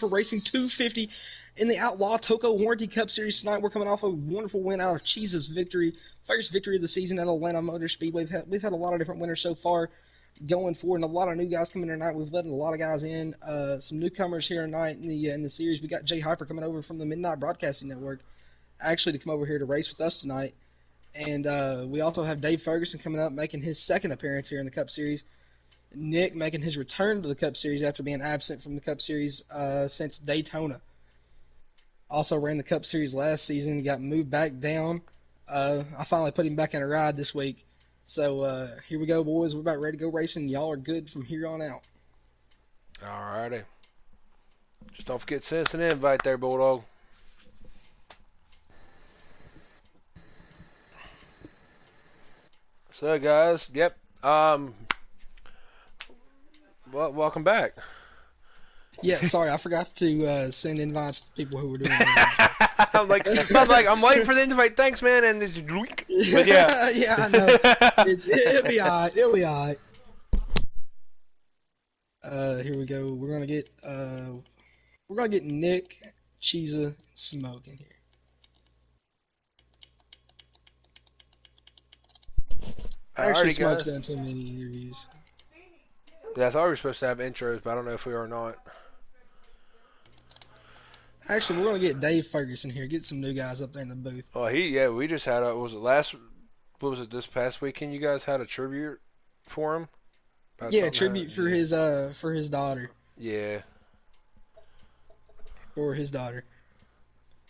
Racing 250 in the Outlaw Toco Warranty Cup Series tonight. We're coming off a wonderful win out of Cheese's victory, first victory of the season at Atlanta Motor Speedway. We've had a lot of different winners so far going forward, and a lot of new guys coming tonight. We've let a lot of guys in. Some newcomers here tonight in the series. We got Jay Hyper coming over from the Midnight Broadcasting Network, actually to come over here to race with us tonight. And we also have Dave Ferguson coming up, making his second appearance here in the Cup Series. Nick making his return to the Cup Series after being absent from the Cup Series since Daytona. Also ran the Cup Series last season, got moved back down. I finally put him back in a ride this week. So here we go, boys. We're about ready to go racing. Y'all are good from here on out. Alrighty. Just don't forget to send us an invite there, Bulldog. So, guys, yep. Well, welcome back. Yeah, sorry, I forgot to send invites to people who were doing it. I'm waiting for the invite. Thanks, man. And it's but yeah, yeah, I know. It'll be alright. It'll be alright. Here we go. We're gonna get Nick, Cheesa, and Smoke in here. Actually, Smoke's done too many interviews. Yeah, I thought we were supposed to have intros, but I don't know if we are or not. Actually, we're going to get Dave Ferguson here. Get some new guys up there in the booth. Oh, we just had this past weekend you guys had a tribute for him? Yeah, tribute for his daughter. Yeah. Or his daughter.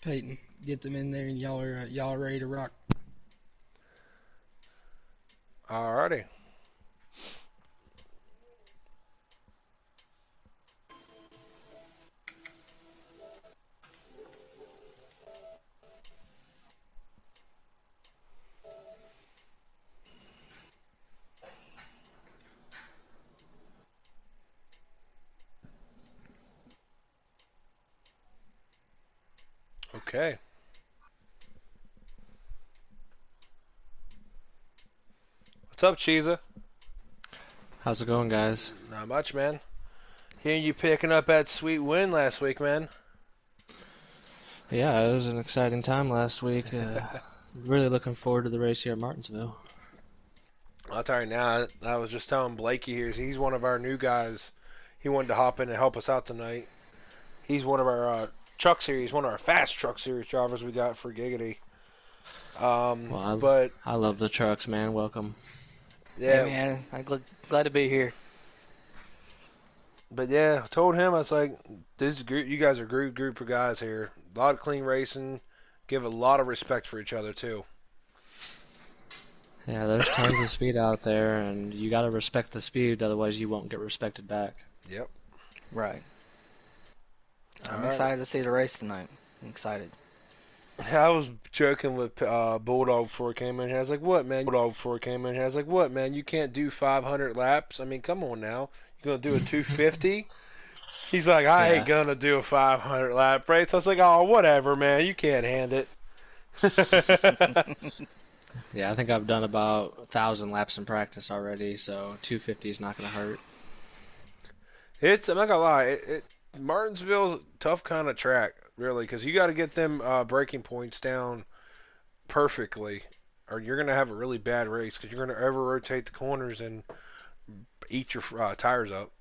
Peyton. Get them in there and y'all are ready to rock. Alrighty. Okay. What's up, Cheesa? How's it going, guys? Not much, man. Hearing you picking up that sweet win last week, man. Yeah, it was an exciting time last week. Really looking forward to the race here at Martinsville. I'll tell you now, I was just telling Blakey here, he's one of our new guys. He wanted to hop in and help us out tonight. He's one of our truck series, one of our fast truck series drivers we got for Giggity. But I love the trucks, man. Welcome. Yeah, hey man, I'm glad to be here. But yeah, I told him, I was like, this is you guys are a group of guys here. A lot of clean racing. Give a lot of respect for each other too. Yeah, there's tons of speed out there, and you got to respect the speed, otherwise you won't get respected back. Yep. Right. I'm excited to see the race tonight. I'm excited. I was joking with Bulldog before he came in here. I was like, what, man? I was like, what, man? You can't do 500 laps? I mean, come on now. You're going to do a 250? He's like, I ain't going to do a 500 lap race. I was like, oh, whatever, man. You can't hand it. Yeah, I think I've done about 1,000 laps in practice already, so 250 is not going to hurt. I'm not going to lie. Martinsville's a tough kind of track, really, because you got to get them braking points down perfectly, or you're going to have a really bad race because you're going to over-rotate the corners and eat your tires up.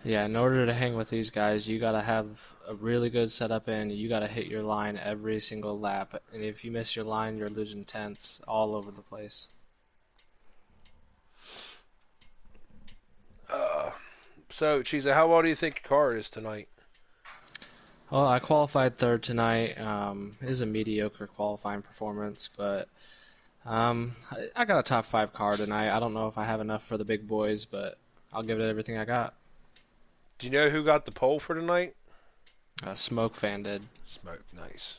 Yeah, in order to hang with these guys, you got to have a really good setup and you got to hit your line every single lap. And if you miss your line, you're losing tenths all over the place. So, Cheesa, how well do you think your car is tonight? Well, I qualified third tonight. It is a mediocre qualifying performance, but I got a top 5 car tonight. I don't know if I have enough for the big boys, but I'll give it everything I got. Do you know who got the pole for tonight? Smoke fan did. Smoke, nice.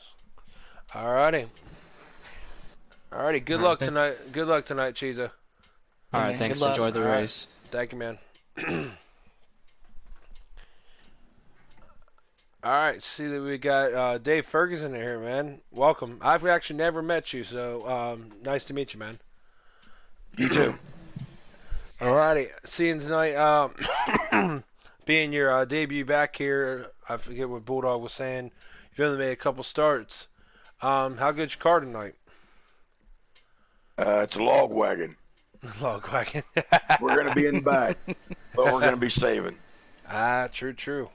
Alrighty. Good luck tonight. Good luck tonight, Cheesa. All right, thanks. Enjoy the race. Thank you, man. Alright, see that we got Dave Ferguson here, man. Welcome. I've actually never met you, so nice to meet you, man. You too. Alrighty, see you tonight. being your debut back here, I forget what Bulldog was saying. You've only made a couple starts. How good's your car tonight? It's a log wagon. Log wagon. We're going to be in the back, but we're going to be saving. True.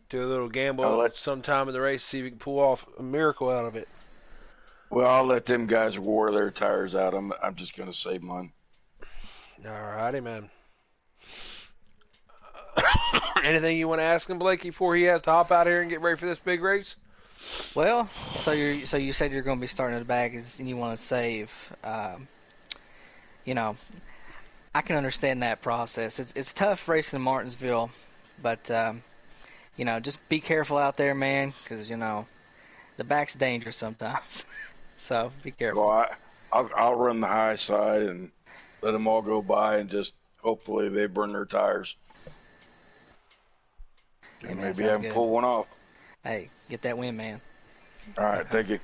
Do a little gamble sometime in the race, see if we can pull off a miracle out of it. Well, I'll let them guys wear their tires out. I'm just going to save mine. Alrighty, man. Anything you want to ask him, Blakey, before he has to hop out here and get ready for this big race? Well, so you said you're going to be starting at the back and you want to save. You know, I can understand that process. It's tough racing in Martinsville, but you know, just be careful out there, man, because you know the back's dangerous sometimes. So be careful. Well, I'll run the high side and let them all go by, and just hopefully they burn their tires. And man, maybe I can pull one off. Hey, get that win, man. All right, thank you.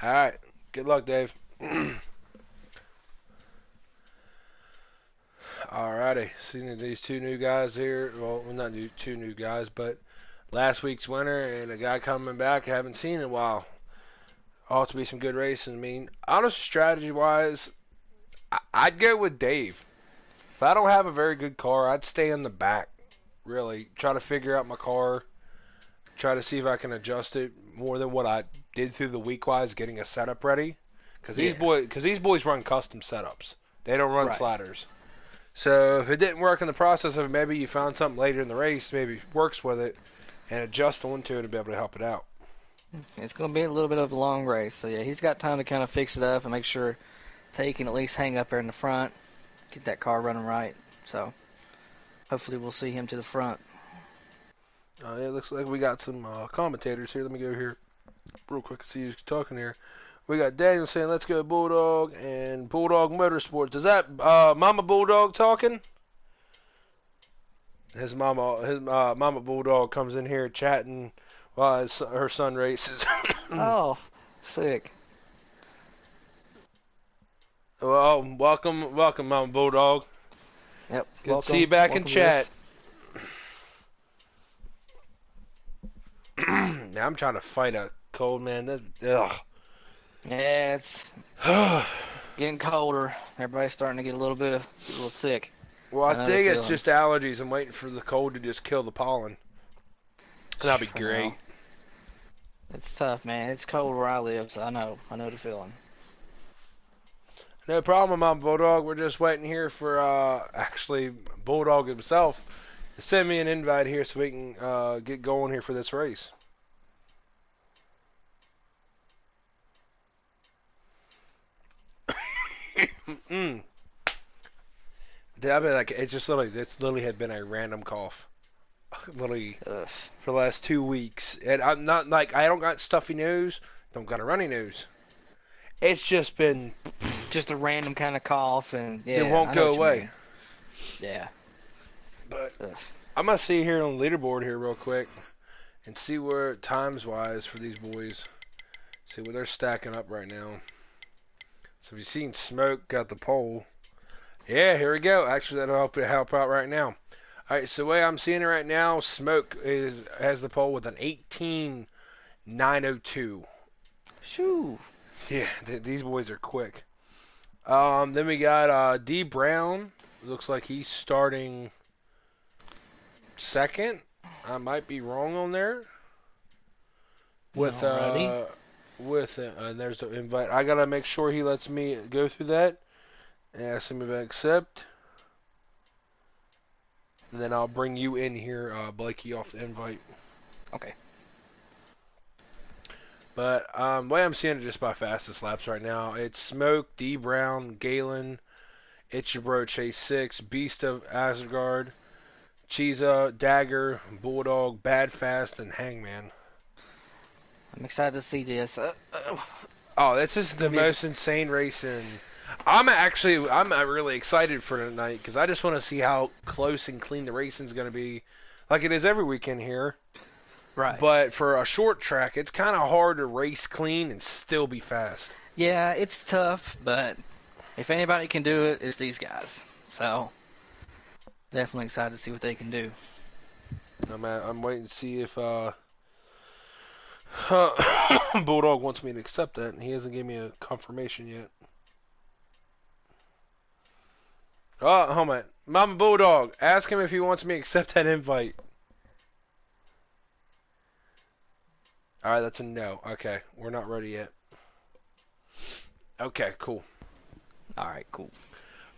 All right, good luck, Dave. Alrighty, seeing these two new guys here. Well, not two new guys, but last week's winner and a guy coming back I haven't seen in a while. Ought to be some good racing. I mean, honest strategy-wise, I'd go with Dave. If I don't have a very good car, I'd stay in the back. Really, try to figure out my car. Try to see if I can adjust it more than what I did through the week-wise, getting a setup ready. Because these boys run custom setups. They don't run sliders. So if it didn't work in the process of it, maybe you found something later in the race, maybe works with it, and adjust onto it and be able to help it out. It's going to be a little bit of a long race. So, yeah, he's got time to kind of fix it up and make sure he can at least hang up there in the front, get that car running right. So hopefully we'll see him to the front. It looks like we got some commentators here. Let me go here real quick and see who's talking here. We got Daniel saying, let's go Bulldog, and Bulldog Motorsports. Is that Mama Bulldog talking? His Mama Bulldog comes in here chatting while her son races. Oh, sick. Well, welcome, Mama Bulldog. Yep. Good to see you back in chat. Now I'm trying to fight a cold, man. Ugh. Yeah, it's getting colder. Everybody's starting to get a little sick. Well, I think it's just allergies. I'm waiting for the cold to just kill the pollen. That'll be great. It's tough, man. It's cold where I live, so I know the feeling. No problem, Mom Bulldog. We're just waiting here for actually Bulldog himself to send me an invite here so we can get going here for this race. I mean, like it's literally had been a random cough, literally for the last 2 weeks, and I'm not like I don't got stuffy nose, don't got a runny nose. It's just been just a random kind of cough, and yeah, it won't go away. Yeah, but I'm gonna see here on the leaderboard here real quick and see where times wise for these boys. See where they're stacking up right now. So you've seen Smoke got the pole. Yeah, here we go. Actually, that'll help out right now. All right, so the way I'm seeing it right now, Smoke has the pole with an 18.902. Shoo. Yeah, these boys are quick. Then we got D Brown. Looks like he's starting second. I might be wrong on there. With there's the invite. I gotta make sure he lets me go through that. Ask him if I accept. And then I'll bring you in here, Blakey, off the invite. Okay. But the way I'm seeing it just by fastest laps right now, it's Smoke, D Brown, Galen, It's Your Bro Chase 6, Beast of Asgard, Chiza, Dagger, Bulldog, Bad Fast, and Hangman. I'm excited to see this. This is the most insane racing. I'm really excited for tonight because I just want to see how close and clean the racing's going to be, like it is every weekend here. Right. But for a short track, it's kind of hard to race clean and still be fast. Yeah, it's tough, but if anybody can do it, it's these guys. So, definitely excited to see what they can do. I'm waiting to see if Bulldog wants me to accept that, and he hasn't given me a confirmation yet. Oh, hold on. Mama Bulldog, ask him if he wants me to accept that invite. Alright, that's a no. Okay, we're not ready yet. Okay, cool. Alright, cool.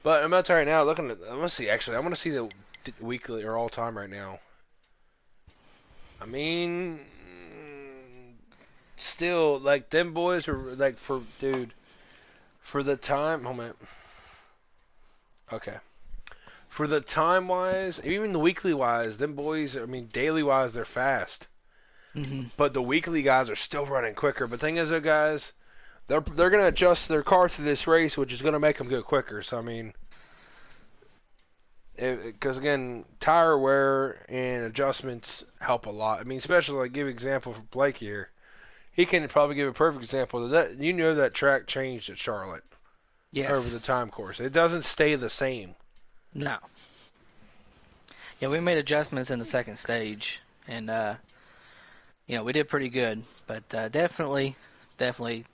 But I'm going to tell you right now, looking at, I want to see, actually, I want to see the weekly or all time right now. I mean, still, like, them boys are, like, for the time, hold on. Okay. For the time-wise, even the weekly-wise, them boys, I mean, daily-wise, they're fast. Mm-hmm. But the weekly guys are still running quicker. But the thing is, though, guys, they're going to adjust their car through this race, which is going to make them go quicker. So, I mean, because, again, tire wear and adjustments help a lot. I mean, especially, like, give an example for Blake here. He can probably give a perfect example of that. You know that track changed at Charlotte. Yes. Over the time course. It doesn't stay the same. No. Yeah, we made adjustments in the second stage, and we did pretty good. But definitely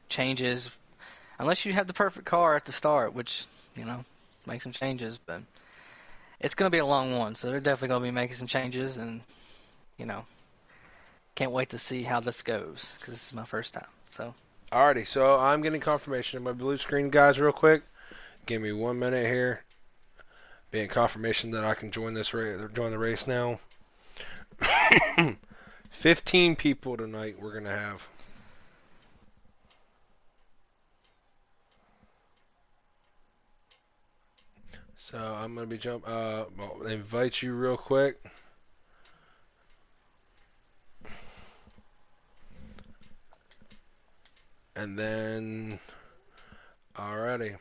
changes. Unless you have the perfect car at the start, which make some changes. But it's going to be a long one, so they're definitely going to be making some changes, and can't wait to see how this goes because this is my first time. So. Alrighty, so I'm getting confirmation of my blue screen, guys, real quick. Give me 1 minute here. Being confirmation that I can join the race now. 15 people tonight we're gonna have. So I'm gonna be I'll invite you real quick. And then, alrighty.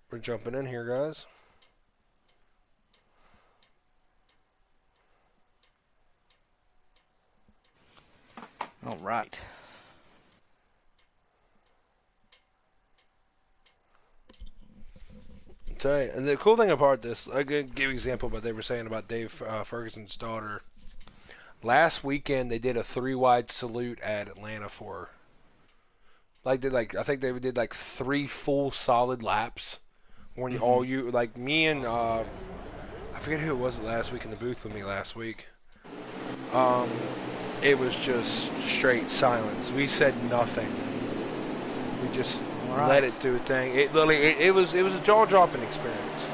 We're jumping in here, guys. All right. Tell you, and the cool thing about this, I could give an example of what they were saying about Dave Ferguson's daughter. Last weekend, they did a 3-wide salute at Atlanta for her. I think they did 3 full solid laps. When all you, like me and, I forget who it was last week in the booth with me last week. It was just straight silence. We said nothing. We just let it do a thing. It literally, it was a jaw-dropping experience.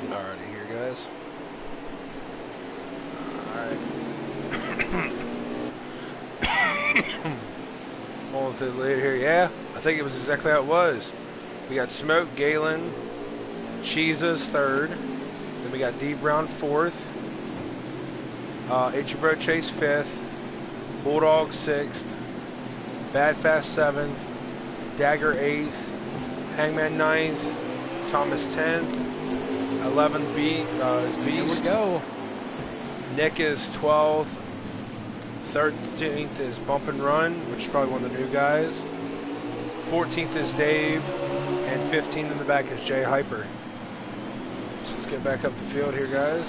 Alrighty, here, guys. Alright. On to the lead here. Yeah, I think it was exactly how it was. We got Smoke, Galen, Cheeses third. Then we got D Brown fourth. Ichibro Chase fifth. Bulldog sixth. Bad Fast seventh. Dagger eighth. Hangman ninth. Thomas 10th. 11th is Beast. Here we go. Nick is 12th. 13th is Bump and Run, which is probably one of the new guys. 14th is Dave. And 15th in the back is Jay Hyper. So let's get back up the field here, guys.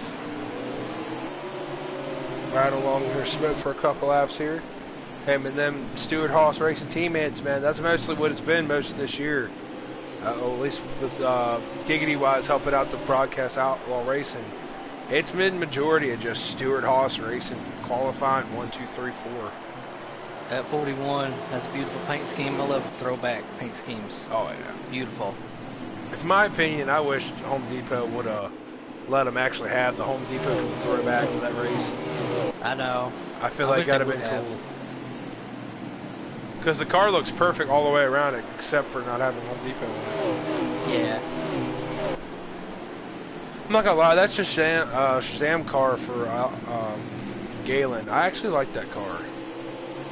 Ride along here, Smoke for a couple laps here. Him and them Stuart Haas Racing teammates, man, that's mostly what it's been most of this year. At least with Giggity-wise helping out the broadcast Outlaw Racing. It's been majority of just Stuart Haas Racing qualifying 1, 2, 3, 4. That 41 has a beautiful paint scheme. I love throwback paint schemes. Oh, yeah. Beautiful. In my opinion, I wish Home Depot would let them actually have the Home Depot throwback for that race. I know. I feel like that'd have been cool. Because the car looks perfect all the way around it, except for not having Home Depot in it. Yeah. I'm not gonna lie, that's just Shazam car for Galen. I actually like that car.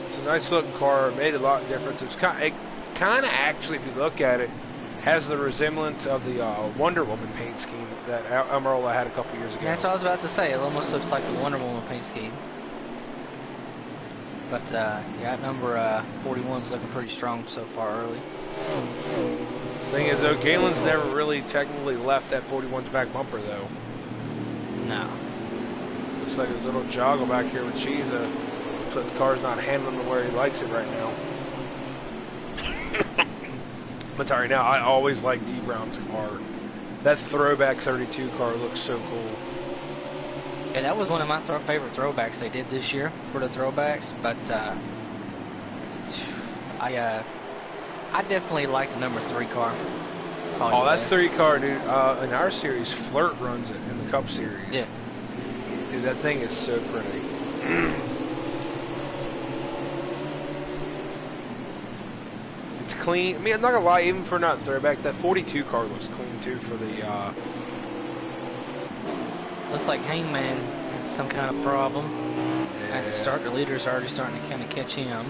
It's a nice looking car. It made a lot of difference. It kind of actually, if you look at it, has the resemblance of the Wonder Woman paint scheme that Amarola had a couple years ago. Yeah, that's what I was about to say. It almost looks like the Wonder Woman paint scheme. But yeah, number 41's looking pretty strong so far early. Thing is, though, Galen's never really technically left that 41's back bumper, though. No. Looks like a little joggle back here with Chiza. Looks like the car's not handling to where he likes it right now. But sorry, now I always like D Brown's car. That throwback 32 car looks so cool. Yeah, that was one of my favorite throwbacks they did this year for the throwbacks. But I definitely like the number 3 car. Oh, that 3 car, dude. In our series, Flirt runs it in the Cup Series. Yeah. Dude, that thing is so pretty. It's clean. I mean, I'm not gonna lie, even for not throwback, that 42 car looks clean too for the. Looks like Hangman has some kind of problem. Yeah. At the start, the leader's already starting to kind of catch him.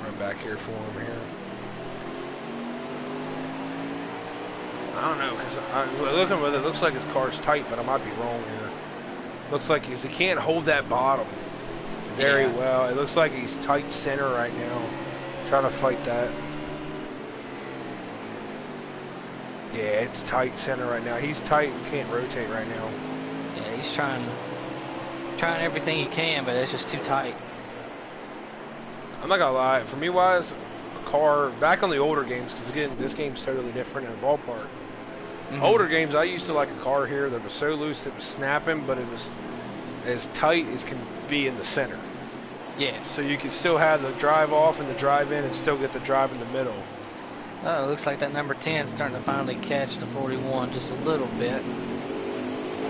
Run back here for him here. I don't know, because looking with it, looks like his car's tight, but I might be wrong here. Looks like he can't hold that bottom very well. It looks like he's tight center right now. Trying to fight that. Yeah, it's tight center right now. He's tight and can't rotate right now. Yeah, he's trying everything he can, but it's just too tight. I'm not gonna lie, for me wise, a car back on the older games, because again, this game's totally different in the ballpark. Older games, I used to like a car here that was so loose it was snapping, but it was as tight as can be in the center. Yeah. So you can still have the drive off and the drive in and still get the drive in the middle. Oh, it looks like that number 10 is starting to finally catch the 41 just a little bit.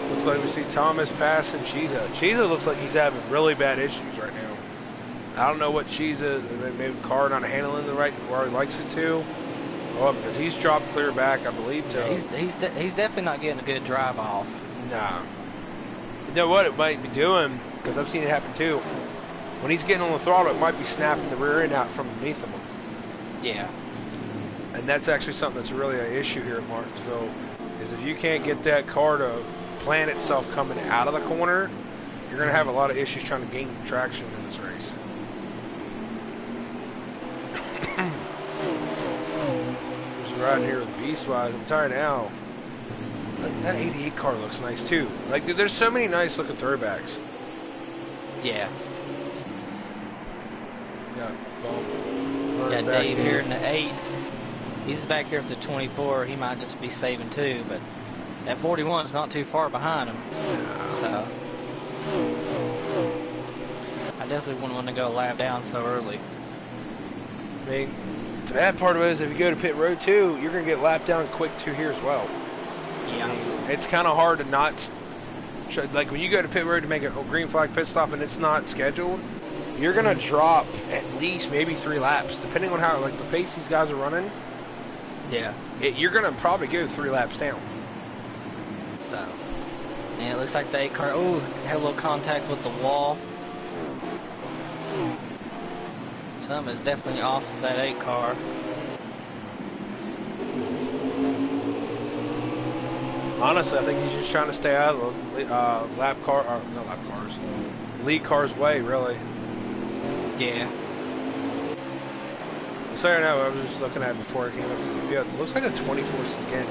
Looks like we see Thomas passing Chiza. Chiza looks like he's having really bad issues right now. I don't know what Chiza, maybe the car not handling the right where he likes it to. Oh, because he's dropped clear back, I believe, too. Yeah, he's definitely not getting a good drive off. Nah. You know what it might be doing, because I've seen it happen too. When he's getting on the throttle, it might be snapping the rear end out from underneath him. Yeah. And that's actually something that's really an issue here at Martinsville, is if you can't get that car to plan itself coming out of the corner, you're going to have a lot of issues trying to gain traction in this race. Just riding here with Beastwise. I'm tired now. That 88 car looks nice too. Like, dude, there's so many nice looking throwbacks. Yeah. Yeah, Dave here in the 8. He's back here at the 24. He might just be saving too, but that 41's not too far behind him. So I definitely wouldn't want to go a lap down so early. I mean, the bad part of it is if you go to pit road 2, you're going to get lapped down quick too here as well. Yeah. I mean, it's kind of hard to not, like when you go to pit road to make a green flag pit stop and it's not scheduled, you're going to drop at least maybe 3 laps, depending on how, like the pace these guys are running. Yeah. You're going to probably go 3 laps down. So, and it looks like the 8 car, had a little contact with the wall. Something is definitely off of that 8 car. Honestly, I think he's just trying to stay out of the lead car's way, really. Yeah. So I know, I was just looking at it before it came up. Yeah, it looks like a 24 again.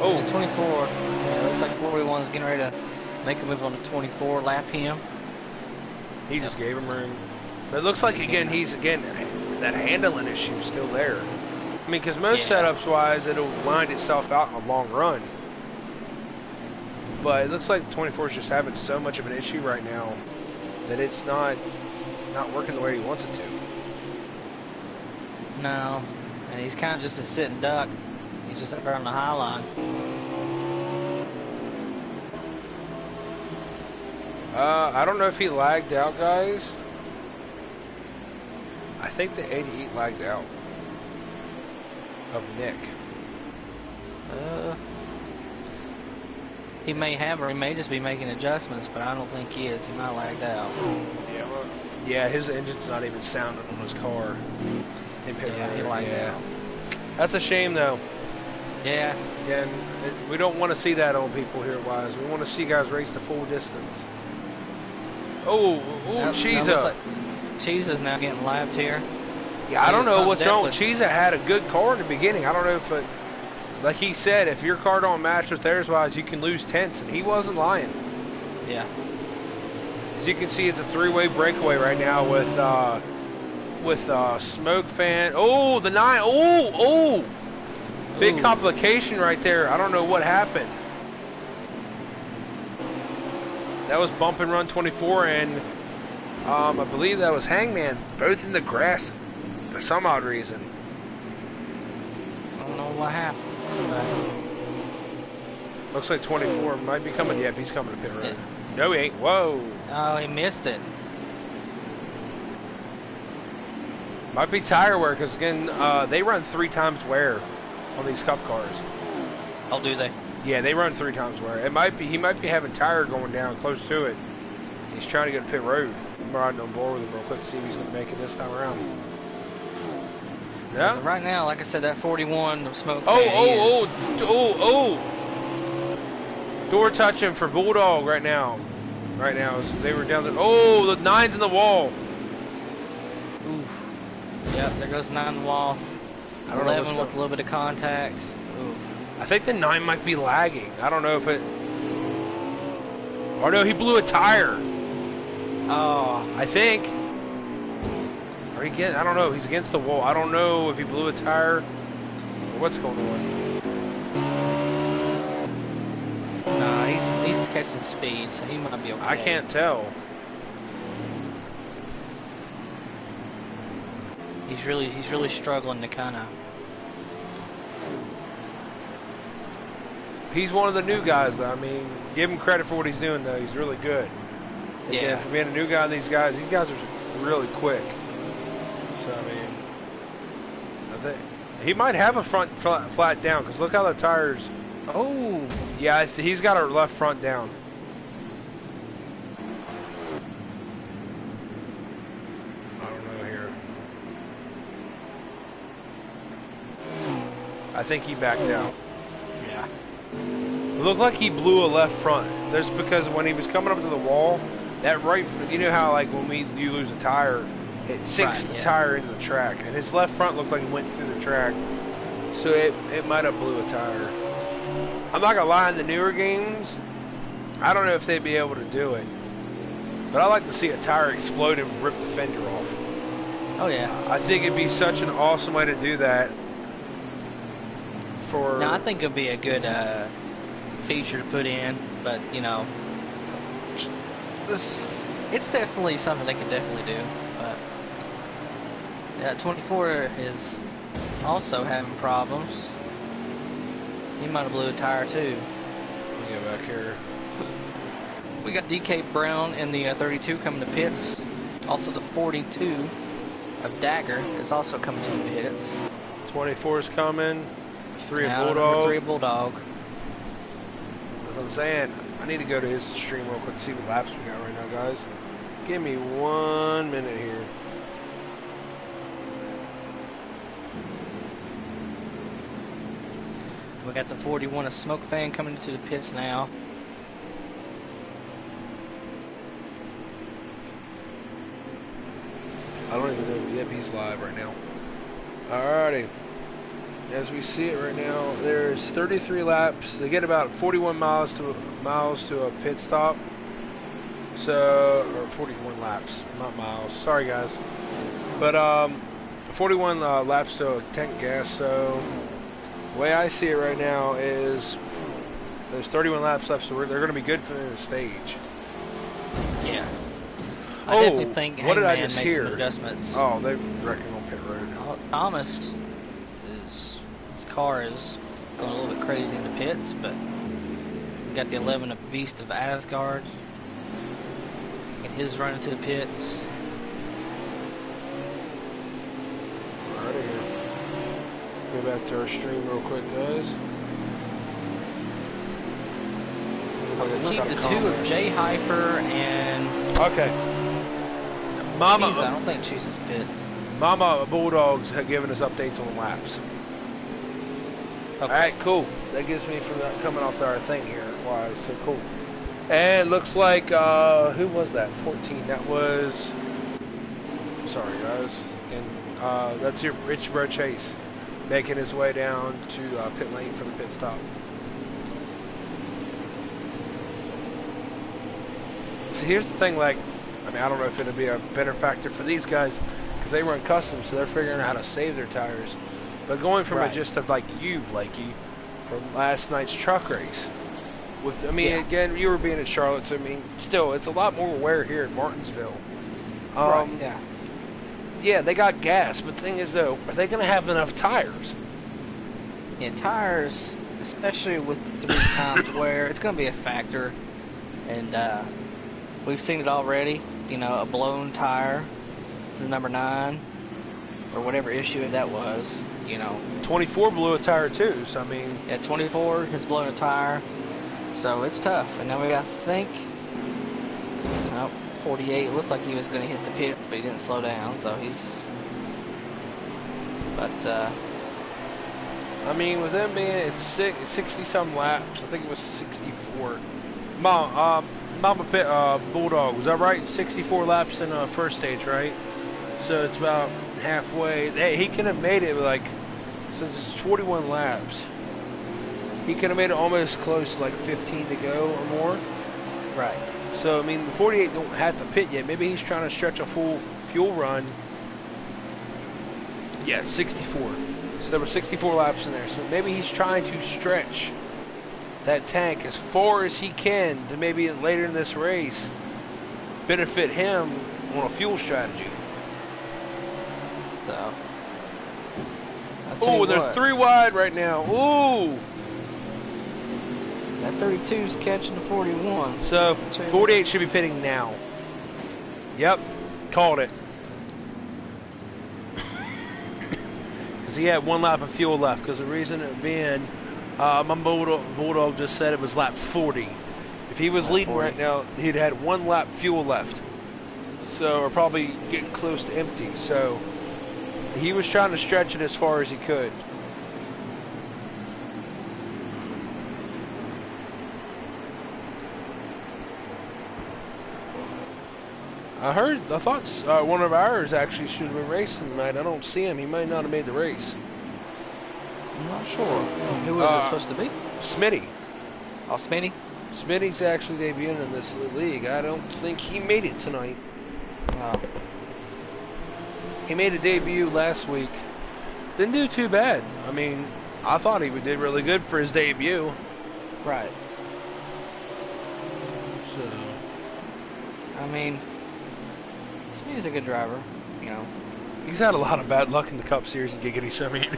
Oh, The 24. Yeah, looks like 41's getting ready to make a move on the 24, lap him. he just gave him room. But it looks like, again, that handling issue is still there. I mean, because most setups-wise, it'll wind itself out in a long run. But it looks like the 24 is just having so much of an issue right now that it's not working the way he wants it to. No. And he's kind of just a sitting duck. He's just up there on the high line. I don't know if he lagged out, guys. I think the 88 lagged out of Nick. He may have, or he may just be making adjustments, but I don't think he is. He might lagged out. Yeah, his engine's not even sounding on his car. He lagged out. That's a shame, though. Yeah. Again, we don't want to see that on people here, Wise. We want to see guys race the full distance. Oh, Chiza. Chiza's now getting lapped here. Yeah, I don't know what's wrong. Definitely. Cheesa had a good car in the beginning. I don't know if it, like he said, if your car don't match with theirs wise, you can lose tenths, and he wasn't lying. Yeah. As you can see, it's a three-way breakaway right now with Smoke Fan. Oh, the 9. Oh, big Ooh. complication right there. I don't know what happened. That was Bump and Run 24, and I believe that was Hangman, both in the grass for some odd reason. I don't know what happened. But Looks like 24 might be coming. Yep, he's coming to pit road. No, he ain't. Whoa. oh, he missed it. Might be tire wear, because again, they run 3 times wear on these Cup cars. Oh, do they? Yeah, they run 3 times wear. It might be he might be having tire going down close to it. He's trying to get to pit road. I'm riding on board with him real quick to see if he's going to make it this time around. As of Yeah. right now, like I said, that 41 of Smoke. Oh. Door touching for Bulldog right now. Right now, they were down the. Oh, the 9's in the wall. Ooh. Yep, there goes 9 in the wall. I don't know 11 what's with a little bit of contact. Ooh. I think the 9 might be lagging. I don't know if it. Oh no, he blew a tire. Oh, I think. Or he get. I don't know. He's against the wall. I don't know if he blew a tire or what's going on. nah, he's catching speed, so he might be okay. I can't tell. He's really struggling to kind of. He's one of the new guys, though. I mean, give him credit for what he's doing, though. He's really good. Yeah. Again, for being a new guy, these guys are really quick. So, I mean, I think he might have a front flat down, because look how the tires. Oh. Yeah, he's got a left front down. I don't know here. I think he backed out. Yeah. It looked like he blew a left front. Just because when he was coming up to the wall, that right, you know how like when you lose a tire, it sinks Right, the yeah. tire into the track, and his left front looked like he went through the track, so it might have blew a tire. I'm not gonna lie, in the newer games, I don't know if they'd be able to do it, but I like to see a tire explode and rip the fender off. Oh yeah. I think it'd be such an awesome way to do that. For Now I think it'd be a good feature to put in, but you know, it's definitely something they could definitely do. But yeah, 24 is also having problems. He might have blew a tire too. Let me get back here. We got DK Brown in the 32 coming to pits. Also the 42 of Dagger is also coming to the pits. 24 is coming. 3 Now, of number Bulldog. 3 of Bulldog. As I'm saying, I need to go to his stream real quick to see what laps we got right now, guys. Give me 1 minute here. We got the 41 of Smoke Fan coming to the pits now. I don't even know. Yep, he's live right now. Alrighty. As we see it right now, there's 33 laps. They get about 41 miles to a pit stop. So, or 41 laps, not miles. Sorry, guys. But 41 laps to a tank gas. So, the way I see it right now is there's 31 laps left, so they're going to be good for the stage. Yeah. I definitely think what did I Hangman just made hear? some adjustments. Oh, they're wrecking on pit road. Thomas his car is going a little bit crazy in the pits, but we got the 11 of Beast of Asgard. And his running to the pits. Alrighty here. Go back to our stream real quick, guys. Keep the 2 of Jay Hyper and Okay. Mama, Cheese, I don't think Cheese's pits. Mama Bulldogs have given us updates on laps. Okay. Alright, cool. That gives me from that coming off to our thing here. Why, so cool. And it looks like, who was that? 14. That was, sorry guys. And That's your Rich Bro Chase making his way down to pit lane for the pit stop. So here's the thing, like, I mean, I don't know if it'll be a better factor for these guys because they run custom, so they're figuring out how to save their tires. But going from a gist of like you, Blakey, from last night's truck race, with, I mean, again, you were being at Charlotte, so I mean, still, it's a lot more wear here in Martinsville. Yeah, they got gas, but the thing is, though, are they going to have enough tires? Yeah, tires, especially with the 3 times wear, it's going to be a factor. And we've seen it already. You know, a blown tire for number 9, or whatever issue that was. You know, 24 blew a tire too. So I mean, yeah, 24 has blown a tire. So it's tough. And now we got to think. 48 looked like he was going to hit the pit, but he didn't slow down, so he's... But, I mean, with them being at 60-some laps, I think it was 64. Mama Pit, Bulldog, was that right? 64 laps in first stage, right? So it's about halfway. Hey, he could have made it, like, since it's 41 laps, he could have made it almost close to, like, 15 to go or more. Right. So, I mean, the 48 don't have to pit yet. Maybe he's trying to stretch a full fuel run. Yeah, 64. So there were 64 laps in there. So maybe he's trying to stretch that tank as far as he can to maybe later in this race benefit him on a fuel strategy. So. Oh, they're 3 wide right now. Ooh. That 32's catching the 41. So 48 should be pitting now. Yep, called it. Because he had 1 lap of fuel left. Because the reason it being, my Bulldog just said it was lap 40. If he was leading 40 right now, he'd had 1 lap fuel left. So, or probably getting close to empty. So he was trying to stretch it as far as he could. I thought one of ours actually should have been racing tonight. I don't see him. He might not have made the race. I'm not sure. Who was it supposed to be? Smitty. Oh, Smitty? Smitty's actually debuting in this league. I don't think he made it tonight. Oh. He made a debut last week. Didn't do too bad. I mean, I thought he did really good for his debut. Right. So. I mean, Smitty's a good driver, you know. He's had a lot of bad luck in the Cup Series and Giggity, I mean.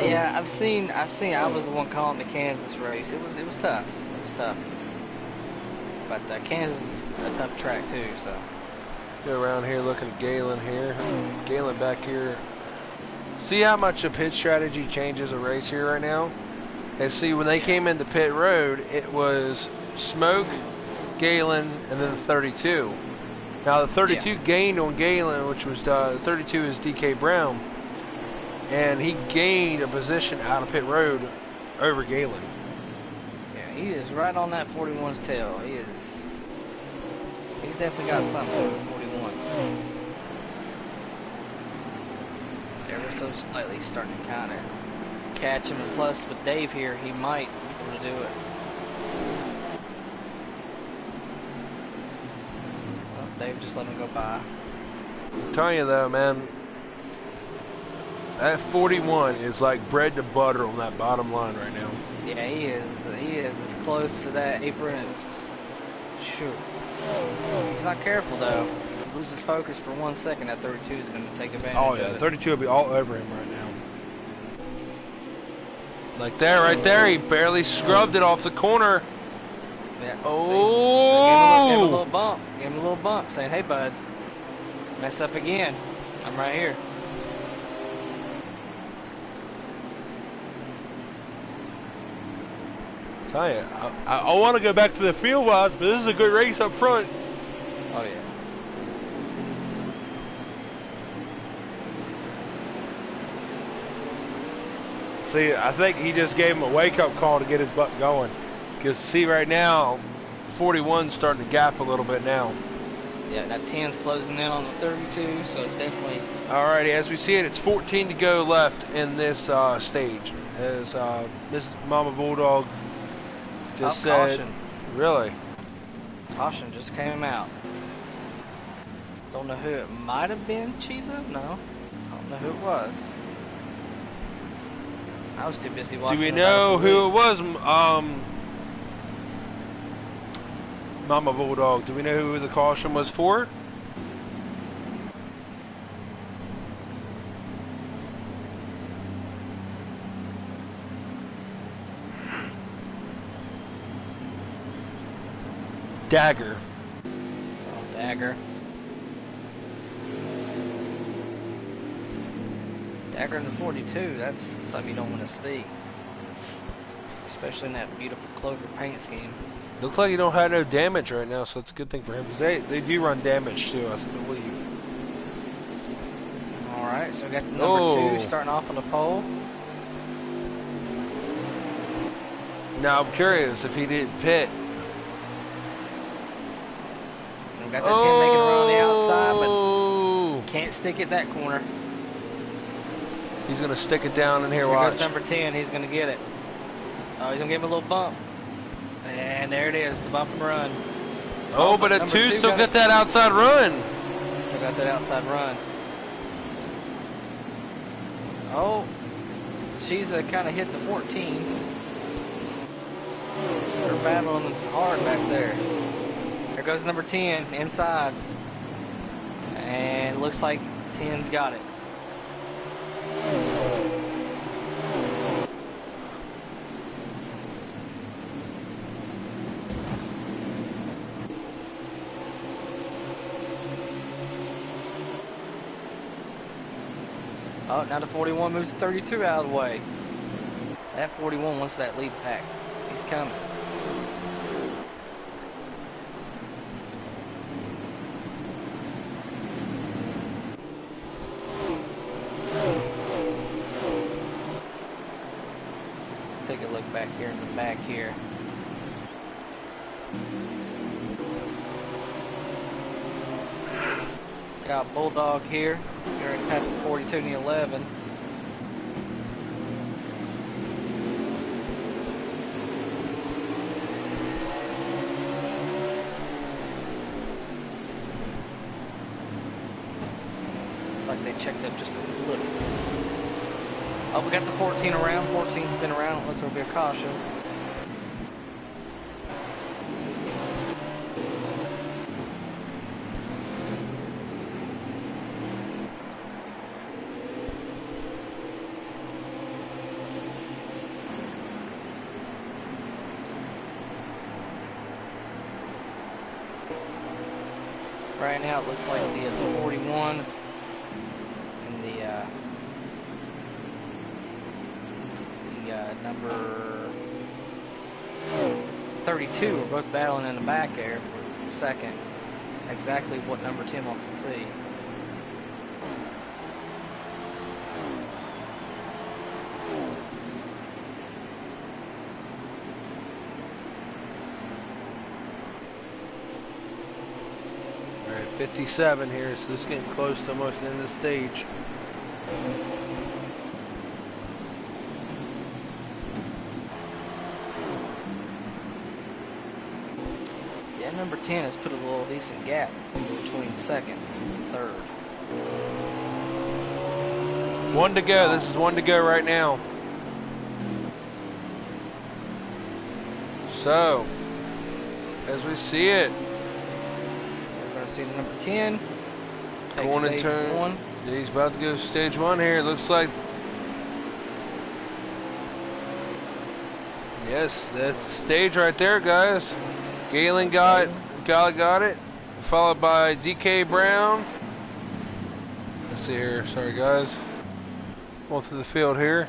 Yeah, I've seen. I was the one calling the Kansas race. It was tough. It was tough. But Kansas is a tough track too. So. Go around here looking at Galen here. Galen back here. See how much a pit strategy changes a race here right now? And see, when they came into pit road, it was Smoke, Galen, and then the 32. Now the 32 gained on Galen, which was 32 is DK Brown, and he gained a position out of pit road over Galen. Yeah, he is right on that 41's tail. He is. He's definitely got something over 41. Ever so slightly starting to kind of catch him, and plus with Dave here, he might be able to do it. Dave just let him go by. I'm telling you though, man, that 41 is like bread to butter on that bottom line right now. Yeah, he is. He is as close to that apron as... Shoot. He's not careful though. If he loses focus for 1 second, that 32 is going to take advantage of it. 32 will be all over him right now. Like that right there, he barely scrubbed it off the corner. Yeah. Oh! Give him a little bump. Give him a little bump, saying, "Hey, bud, mess up again. I'm right here." Tell you, I want to go back to the field wise, but this is a good race up front. Oh yeah. See, I think he just gave him a wake-up call to get his butt going. Because, see, right now, 41's starting to gap a little bit now. Yeah, that 10's closing in on the 32, so it's definitely... Alrighty, as we see it, it's 14 to go left in this stage. As Miss Mama Bulldog just said... Caution. Really? Caution just came out. Don't know who it might have been, Cheesa? No. I don't know who it was. I was too busy watching. Do we know who it was, Mama Bulldog? Do we know who the caution was for? Dagger. Oh, Dagger. Dagger in the 42, that's something you don't want to see. Especially in that beautiful clover paint scheme. Looks like you don't have no damage right now, so that's a good thing for him. Because they do run damage too, I believe. Alright, so we got the number 2 starting off on the pole. Now I'm curious if he didn't pit. We got that 10 making a run on the outside, but can't stick it that corner. He's going to stick it down in here, Here watch. goes number 10, he's going to get it. Oh, he's going to give him a little bump. And there it is, the bump and run. Oh, but a 2 still got that outside run. Still got that outside run. Oh, she's kind of hit the 14. They're battling hard back there. There goes number 10 inside. And looks like 10's got it. Oh, now the 41 moves 32 out of the way. That 41 wants that lead pack. He's coming. Let's take a look back here in the back here. Got Bulldog here. You're in past the 42 and the 11. Looks like they checked up just a little. Oh, we got the 14 around. 14 spin around. Let's there be a caution. Right now it looks like the 41 and the number 32 are both battling in the back there for second. Exactly what number 10 wants to see. Alright, 57 here, so this is getting close to almost the end of the stage. Yeah, number 10 has put a little decent gap between second and third. One to go. This is one to go right now. So, as we see it, We're going to see the number 10 take going in stage turn. 1. He's about to go stage 1 here. It looks like. Yes, that's the stage right there, guys. Galen got it, followed by DK Brown. Let's see here. Sorry, guys. Going through the field here.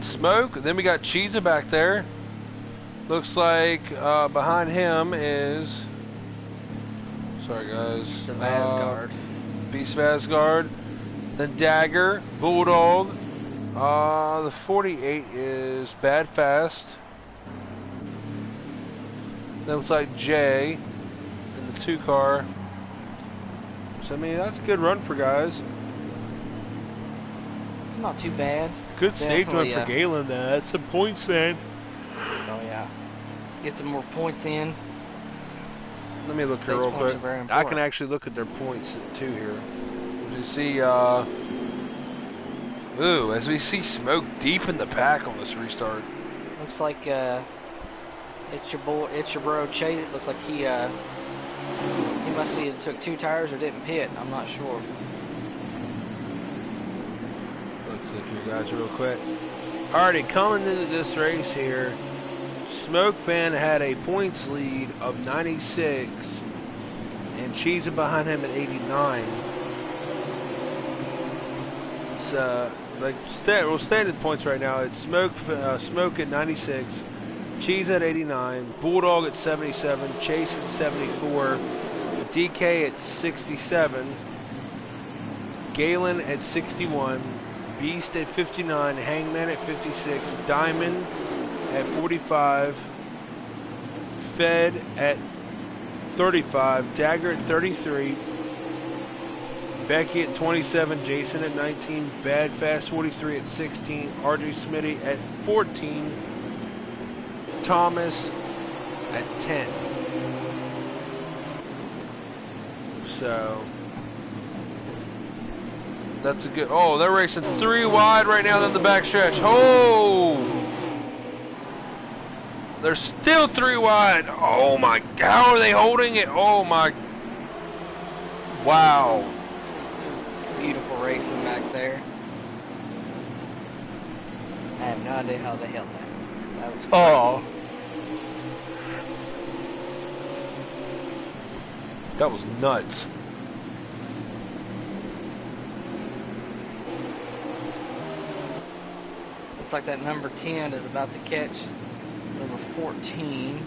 Smoke. Then we got Cheesa back there. Looks like behind him is. Sorry, guys. The Vasgard. Beast Vasgard. Then Dagger, Bulldog. The 48 is Bad Fast. Then looks like Jay. in the 2 car. So, I mean, that's a good run for guys. Not too bad. Good stage run Definitely, for Galen, though. That's some points, man. Oh, yeah. Get some more points in. Let me look here Stage real points quick. are very I can important. actually look at their points, too, here. You see, ooh, as we see Smoke deep in the pack on this restart. Looks like it's your bro Chase. Looks like he must have either took 2 tires or didn't pit. I'm not sure. Let's look here, guys, real quick. Alrighty, coming into this race here, Smoke Fan had a points lead of 96, and Cheese behind him at 89. So, like, standard points right now. It's Smoke at 96, Cheese at 89, Bulldog at 77, Chase at 74, DK at 67, Galen at 61, Beast at 59, Hangman at 56, Diamond at 45, Fed at 35, Dagger at 33, Becky at 27, Jason at 19, Bad Fast 43 at 16, RJ Smitty at 14, Thomas at 10. So that's a good. Oh, they're racing 3 wide right now in the backstretch. Oh, they're still 3 wide. Oh my! How are they holding it? Oh my! Wow. Beautiful racing back there. I have no idea how they held that. That was crazy. Oh, that was nuts. Looks like that number 10 is about to catch number 14.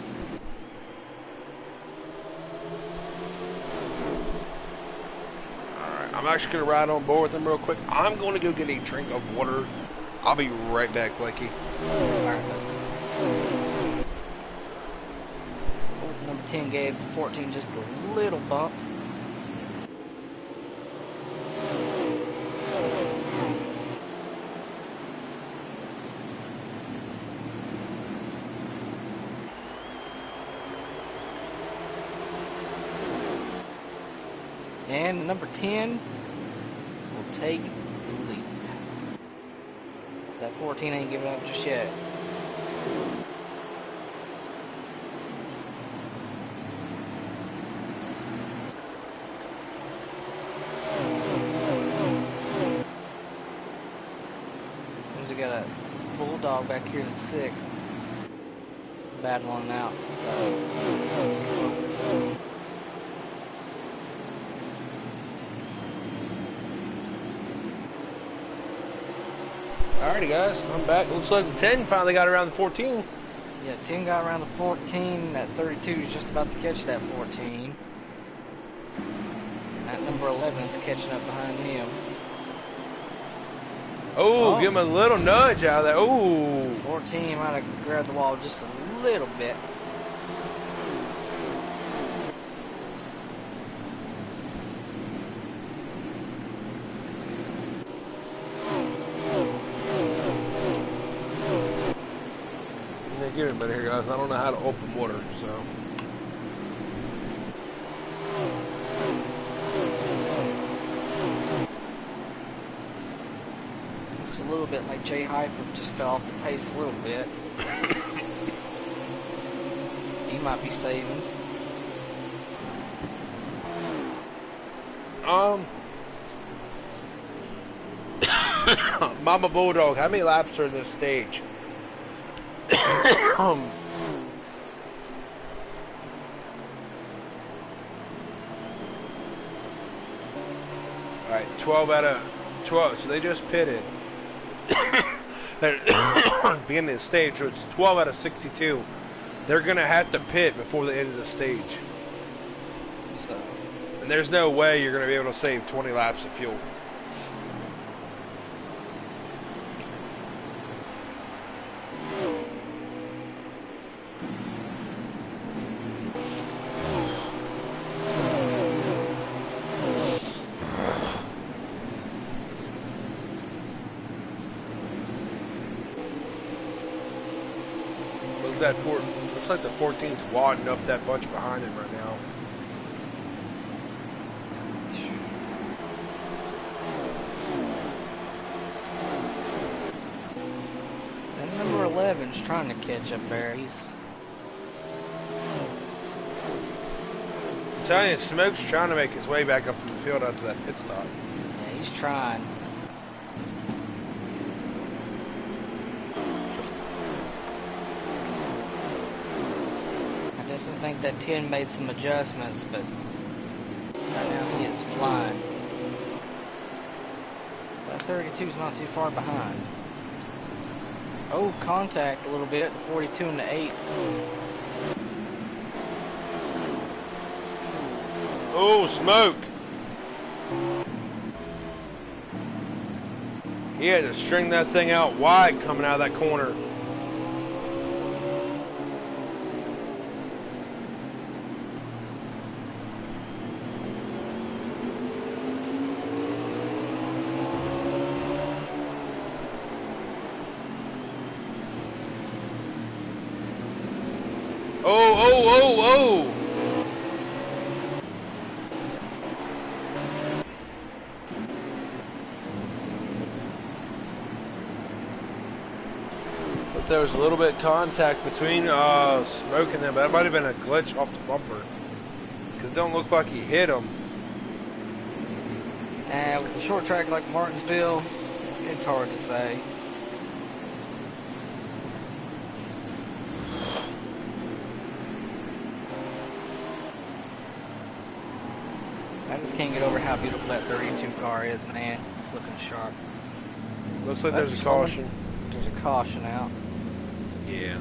Alright, I'm actually going to ride on board with them real quick. I'm going to go get a drink of water. I'll be right back, Blakey. Alright. Number 10 gave 14 just a little bump. And number 10 will take the lead. That 14 ain't giving up just yet. We got a Bulldog back here in 6th. Battling out. Alrighty, guys, I'm back. Looks like the 10 finally got around the 14. Yeah, 10 got around the 14. That 32 is just about to catch that 14. That number 11 is catching up behind him. Oh, give him a little nudge out of there. Oh, 14 might have grabbed the wall just a little bit. give me a minute here, guys. I don't know how to open water, so. Looks a little bit like Jay Hyper just fell off the pace a little bit. He might be saving. Mama Bulldog, how many laps are in this stage? Alright, 12 out of 12, so they just pitted. Beginning of the stage, so it's 12 out of 62. They're going to have to pit before the end of the stage. So. And there's no way you're going to be able to save 20 laps of fuel. Looks like the 14's wadding up that bunch behind him right now. And number 11's trying to catch up there. I'm telling you, Smoke's trying to make his way back up from the field after that pit stop. Yeah, he's trying. I definitely think that 10 made some adjustments, but right now he is flying. That 32's not too far behind. Oh, contact a little bit, the 42 and the 8. Oh, Smoke! He had to string that thing out wide coming out of that corner. Oh! But there was a little bit of contact between Smoke and them. That might have been a glitch off the bumper. Because it don't look like he hit him. And with a short track like Martinsville, it's hard to say. I just can't get over how beautiful that 32 car is, man. It's looking sharp. Looks like there's a caution. There's a caution out. Yeah.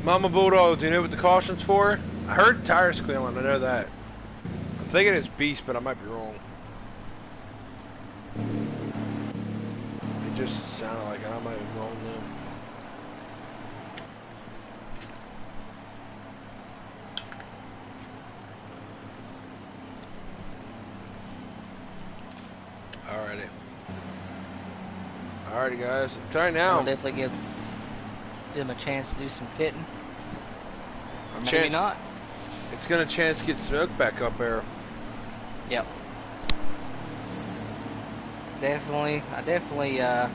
Mama Bulldog, do you know what the caution's for? I heard tire squealing, I know that. I'm thinking it's Beast, but I might be wrong. It just sounded like I might be wrong though. Alrighty guys, try now. I'll definitely give them a chance to do some pitting. Or maybe not. It's gonna chance to get Smoke back up there. Yep. I definitely at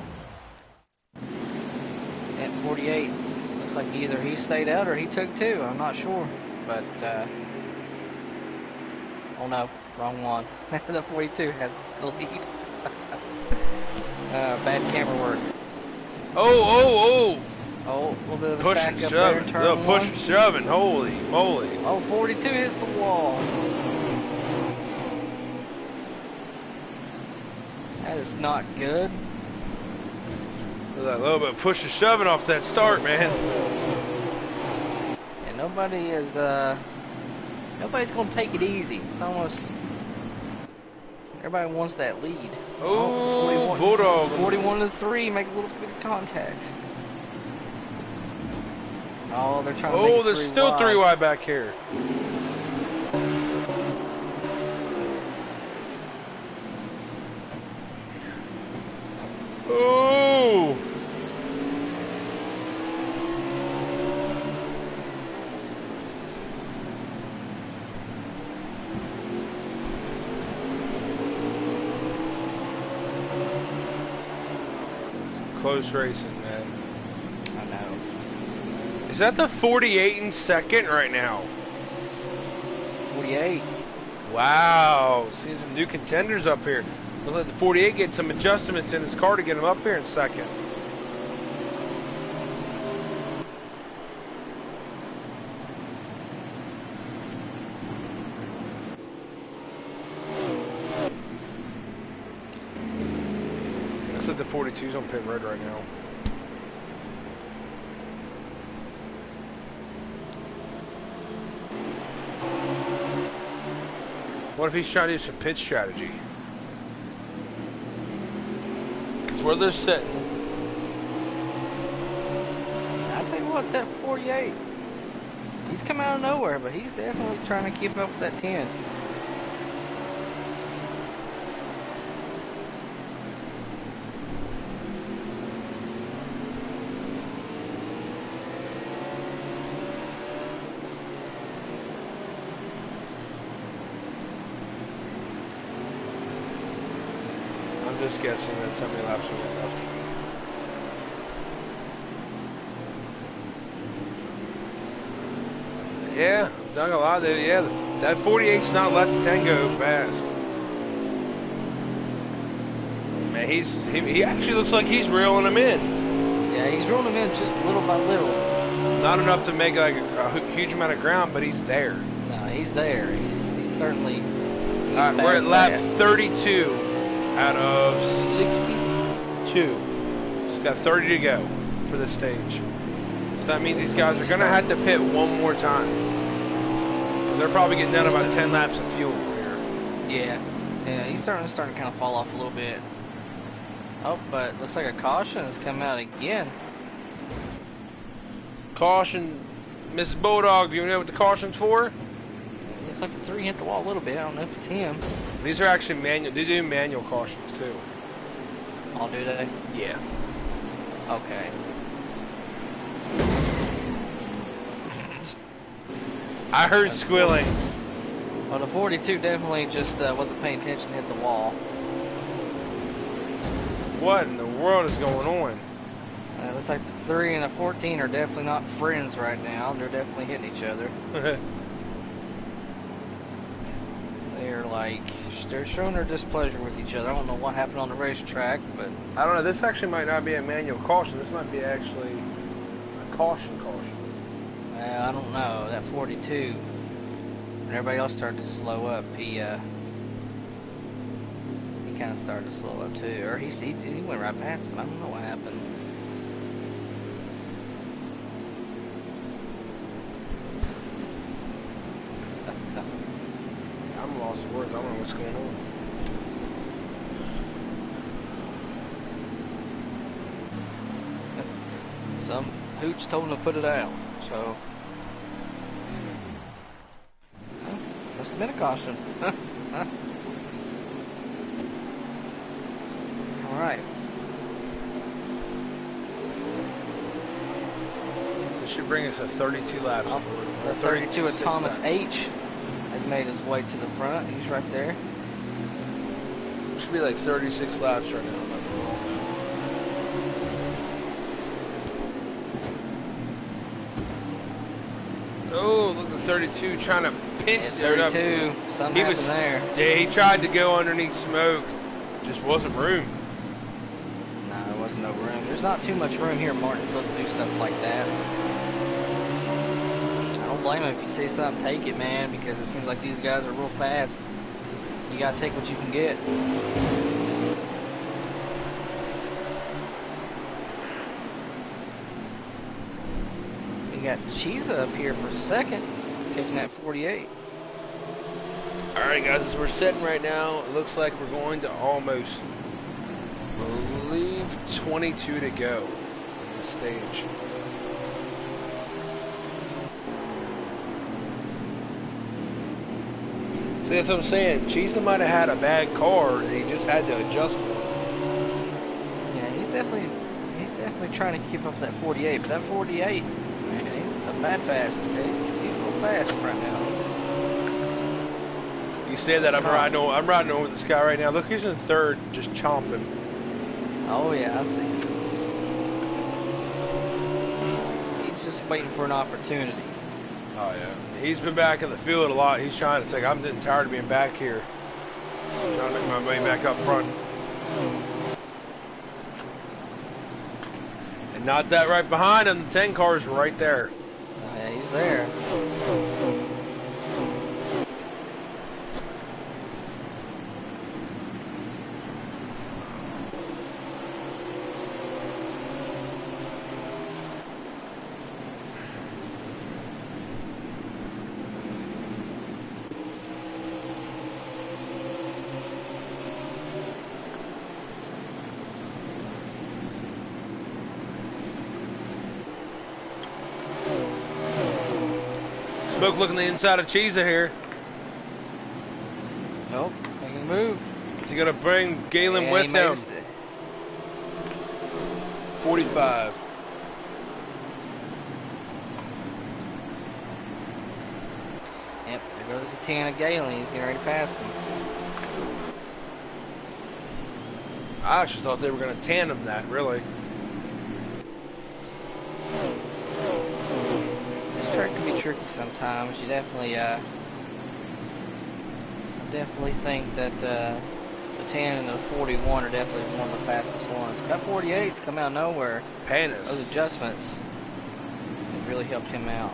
48, looks like either he stayed out or he took 2. I'm not sure, but oh no, wrong one. The 42 has the lead. Bad camera work. Oh! Oh, a little bit of a Pushing, stack up there in shoving, turn little one. pushing, shoving, holy moly. Oh, 42 hits the wall. That is not good. There's that little bit of pushing, shoving off that start, man. And nobody's gonna take it easy. It's almost, everybody wants that lead. Oh, Bulldog. 41-3, make a little bit of contact. Oh, they're trying to make it there's still 3 wide back here. Oh! Close racing, man. I know. Is that the 48 in second right now? 48. Wow, seeing some new contenders up here. Looks like the 48 getting some adjustments in his car to get him up here in second. Looks like the 42's on pit road right now. What if he's trying to do some pitch strategy? Because where they're sitting. I tell you what, that 48, he's come out of nowhere, but he's definitely trying to keep up with that 10. just guessing that how many laps we got left. Yeah, not gonna lie, dude. Yeah, that 48's not let the 10 go fast. Man, he actually looks like he's reeling him in. Yeah, he's reeling him in just little by little. Not enough to make like a huge amount of ground, but he's there. No, he's there. He's certainly. He's All right, we're at lap fast. 32 out of 62. He's got 30 to go for this stage. So that means these guys are going to have to pit one more time. Because they're probably getting down about 10 laps of fuel here. Yeah. Yeah, he's starting to kind of fall off a little bit. Oh, but looks like a caution has come out again. Caution, Mrs. Bulldog, do you know what the caution's for? Looks like the 3 hit the wall a little bit. I don't know if it's him. These are actually manual. They do manual cautions too. Oh, do they? Yeah. Okay. I heard squealing. Well, the 42 definitely just wasn't paying attention and hit the wall. What in the world is going on? It looks like the 3 and the 14 are definitely not friends right now. They're definitely hitting each other. They're like, they're showing their displeasure with each other. I don't know what happened on the racetrack, but I don't know. This actually might not be a manual caution. This might be actually a caution. I don't know. That 42, when everybody else started to slow up, he kind of started to slow up too. Or he went right past him. I don't know what happened. I'm lost for words. I don't know what's going on. Some hooch told him to put it out, so must have been a caution. All right. This should bring us a 32 laps. The 32 of 36 Thomas laps. H has made his way to the front. He's right there. It should be like 36 laps right now. Oh, look at 32 trying to pinch Yeah, it up. 32. Something happened there. Yeah, he tried to go underneath smoke. Just wasn't room. No, there was no room. There's not too much room here, Martin, to do stuff like that. I don't blame him if you see something, take it, man, because it seems like these guys are real fast. You gotta take what you can get. We got Chiza up here for second, catching that 48. Alright guys, as we're sitting right now, it looks like we're going to almost, I believe, 22 to go on the stage. See, that's what I'm saying. Cheesa might have had a bad car and he just had to adjust it. Yeah, he's definitely trying to keep up with that 48, but that 48, man, he's a bad fast. He's real fast right now. You say that I'm riding over this guy right now. Look, he's in third, just chomping. Oh yeah, I see. He's just waiting for an opportunity. Oh yeah. He's been back in the field a lot. He's trying to take. I'm getting tired of being back here. I'm trying to make my way back up front. And not that right behind him. The 10 car's right there. Oh, yeah, he's there. Smoke looking the inside of Cheesa here. Nope, making a move. Is he gonna bring Galen And with he made him? us the- 45. Yep, there goes the 10 of Galen. He's getting ready to pass him. I actually thought they were going to tandem that, really. This track can be tricky sometimes. You definitely, think that the 10 and the 41 are definitely one of the fastest ones. That 48's come out of nowhere. Panis. Those adjustments, it really helped him out.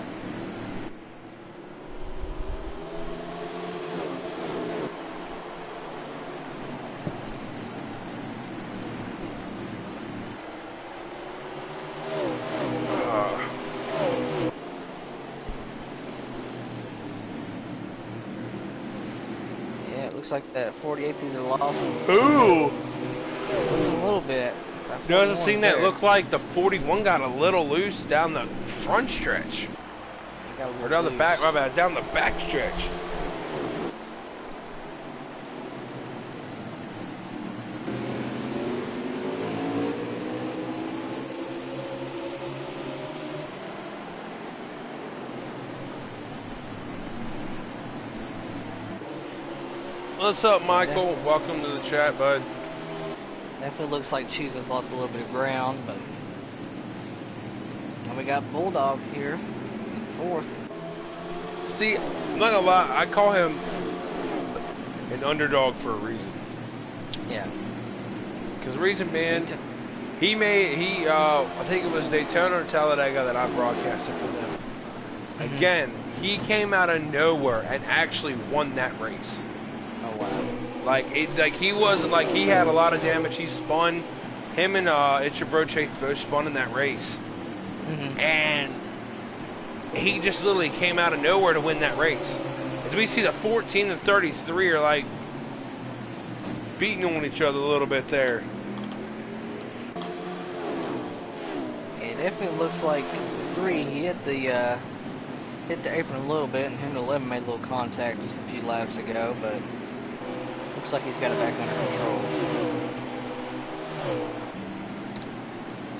Looks like that 48th either lost. Ooh! A little bit. Doesn't seem that look like the 41 got a little loose down the front stretch. Or down the back, my bad, down the back stretch. What's up, Michael? Definitely. Welcome to the chat, bud. Definitely looks like Cheese's lost a little bit of ground, but and we got Bulldog here in fourth. See, I'm not gonna lie, I call him an underdog for a reason. Yeah. Because the reason being, I think it was Daytona or Talladega that I broadcasted for them. Again, he came out of nowhere and actually won that race. Oh wow. Like he wasn't like he had a lot of damage. He spun. Him and It's Your Bro Chase both spun in that race, and he just literally came out of nowhere to win that race. As we see, the 14 and 33 are like beating on each other a little bit there. It definitely looks like 3. He hit the apron a little bit, and him and 11 made a little contact just a few laps ago, but looks like he's got it back under control.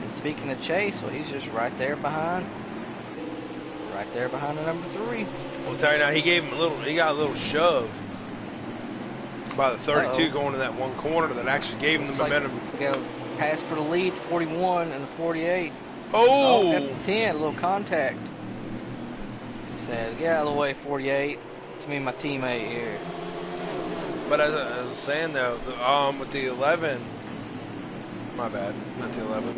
And speaking of Chase, well, he's just right there behind the number 3. I'll tell you now, he got a little shove by the 32 going to that one corner that actually gave him the momentum. Like we got a pass for the lead, 41 and the 48. Oh! Got the 10, a little contact. He said, get out of the way, 48. To me, my teammate here. But as I was saying though, with the 11, my bad, not the 11,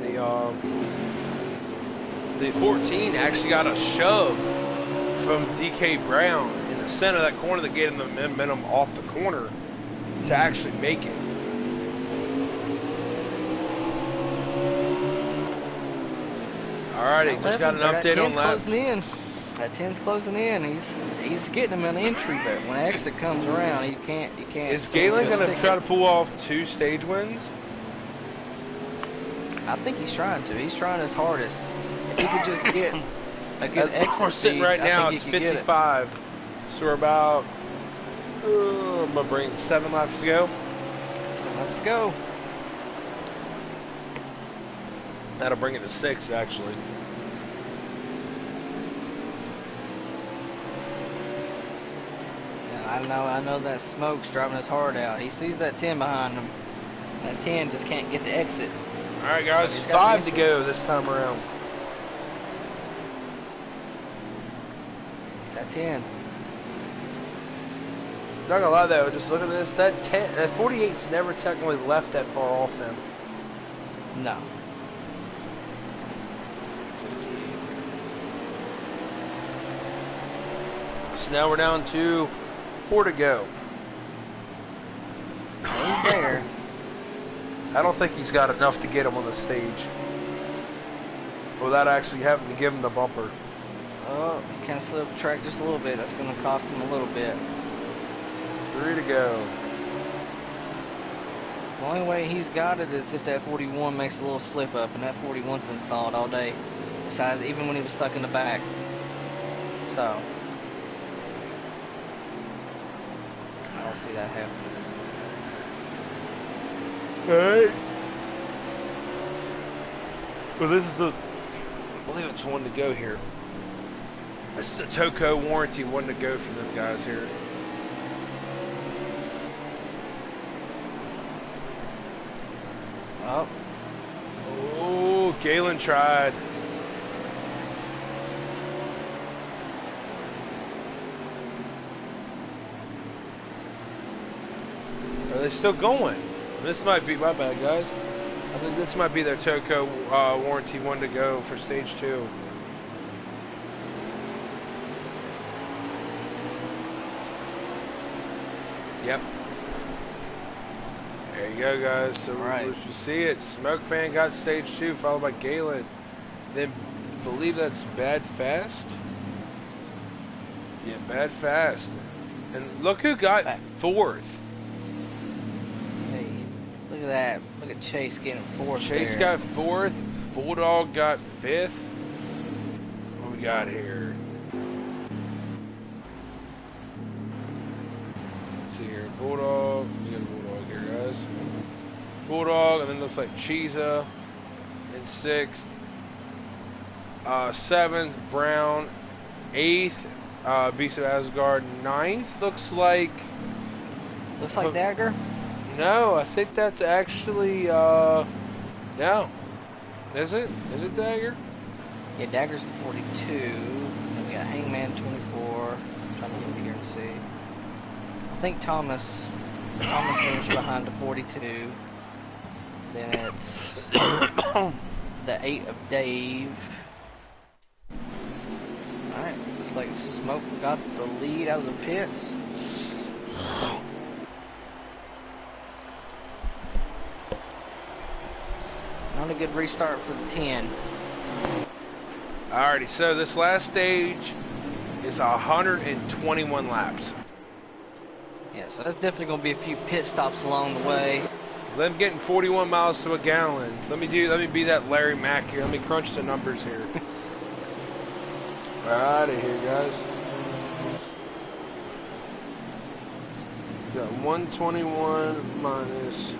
the 14 actually got a shove from DK Brown in the center of that corner that gave him the momentum off the corner to actually make it. Alrighty, just got an update on that. That 10's closing in. He's getting him an entry, but when exit comes around, he can't. Is Galen gonna try to pull off 2 stage wins? I think he's trying to. He's trying his hardest. If he could just get a good exit we're sitting speed, right now. It's 55, so we're about. I'm gonna bring 7 laps to go. 7 laps to go. That'll bring it to 6 actually. I know that Smoke's driving his heart out. He sees that 10 behind him. That 10 just can't get the exit. Alright guys, 5 to go this time around. It's that 10. Not gonna lie though, just look at this. That 48's never technically left that far off them. No. So now we're down to 4 to go. He's there. I don't think he's got enough to get him on the stage without actually having to give him the bumper. Oh, he kind of slid up the track just a little bit. That's going to cost him a little bit. 3 to go. The only way he's got it is if that 41 makes a little slip up, and that 41's been solid all day. Besides, even when he was stuck in the back. So, I don't see that happening. Alright. Well, this is the, I believe it's 1 to go here. This is a Toco warranty, 1 to go for them guys here. Oh, Oh, Galen tried. Are they still going? This might be my bad, guys. I think this might be their Toco warranty one to go for stage 2. Yep. There you go, guys. So right. you see it. Smoke Fan got stage 2, followed by Galen. Then believe that's Bad Fast. Yeah, Bad Fast. And look who got 4th. Hey, look at that. Look at Chase getting 4th. Chase there. got 4th. Bulldog got 5th. What we got here? Let's see here. Bulldog. We got a Bulldog here, guys. Bulldog, and then looks like Cheesa in 6th. 7th, Brown. 8th, Beast of Asgard. 9th looks like Dagger. No, I think that's actually no. Is it? Is it Dagger? Yeah, Dagger's the 42. Then we got Hangman 24. I'm trying to look here and see. I think Thomas finished behind the 42. Then it's the 8 of Dave. Alright, looks like Smoke got the lead out of the pits. Not a good restart for the 10. Alrighty, so this last stage is 121 laps. Yeah, so that's definitely going to be a few pit stops along the way. Them getting 41 miles to a gallon. Let me be that Larry Mack here. Let me crunch the numbers here. Out of here, guys. Got 121 minus.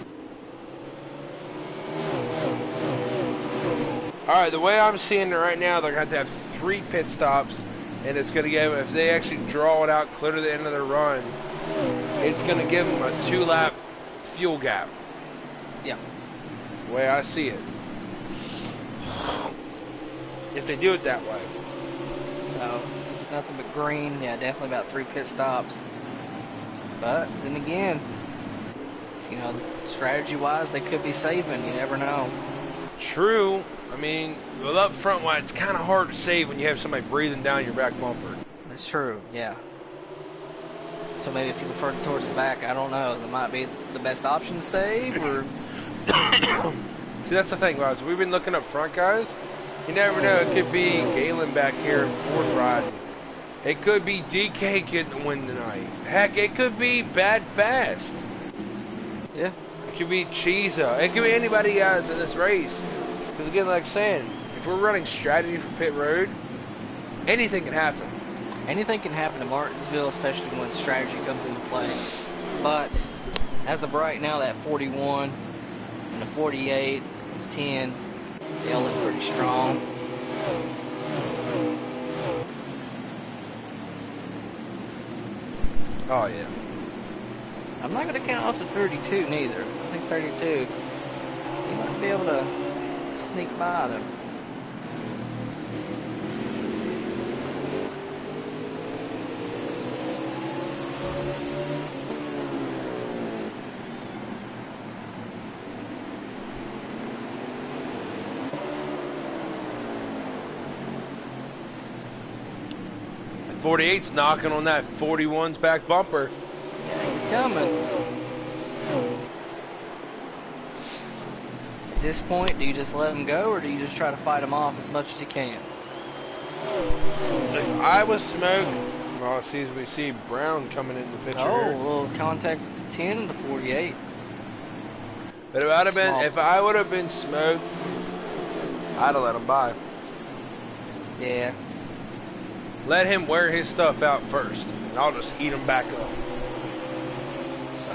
Alright, the way I'm seeing it right now, they're going to have 3 pit stops, and it's going to give them, if they actually draw it out clear to the end of their run, it's going to give them a 2-lap fuel gap. Yeah. The way I see it. If they do it that way. So, nothing but green. Yeah, definitely about 3 pit stops. But, then again, you know, strategy-wise, they could be saving. You never know. True. I mean, well, up front, why it's kind of hard to save when you have somebody breathing down your back bumper. That's true, yeah. So maybe if you prefer it towards the back, I don't know. That might be the best option to save, or... See, that's the thing, guys. We've been looking up front, guys. You never know. It could be Galen back here in 4th riding. It could be DK getting the win tonight. Heck, it could be Bad Fast. Yeah. It could be Cheesa. It could be anybody, guys, in this race. Because again, like saying, if we're running strategy for pit road, anything can happen. Anything can happen in Martinsville, especially when strategy comes into play. But as of right now, that 41 and the 48, 10, they all look pretty strong. Oh, yeah. I'm not going to count off the 32 neither. I think 32, you might be able to sneak by them. And 48's knocking on that 41's back bumper. Yeah, he's coming. At this point, do you just let him go, or do you just try to fight him off as much as you can? If I was Smoke, well, we see Brown coming in the picture Oh, here. a little contact with the 10 and the 48. But if I would have been Smoke, I'd have let him by. Yeah. Let him wear his stuff out first, and I'll just eat him back up. So,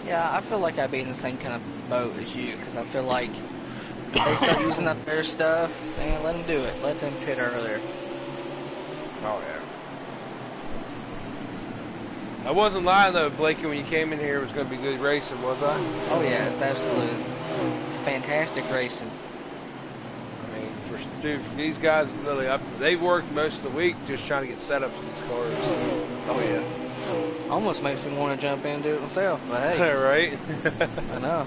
yeah, I feel like I'd be in the same kind of boat as you, because I feel like if they start using up their stuff, man, let them do it. Let them pit earlier. Oh, yeah. I wasn't lying though, Blakey. When you came in here, it was going to be good racing, was I? Oh yeah, it's fantastic racing. I mean, for these guys, really, they worked most of the week just trying to get set up for these cars. Oh yeah. Almost makes me want to jump in and do it myself, but hey. Right? I know.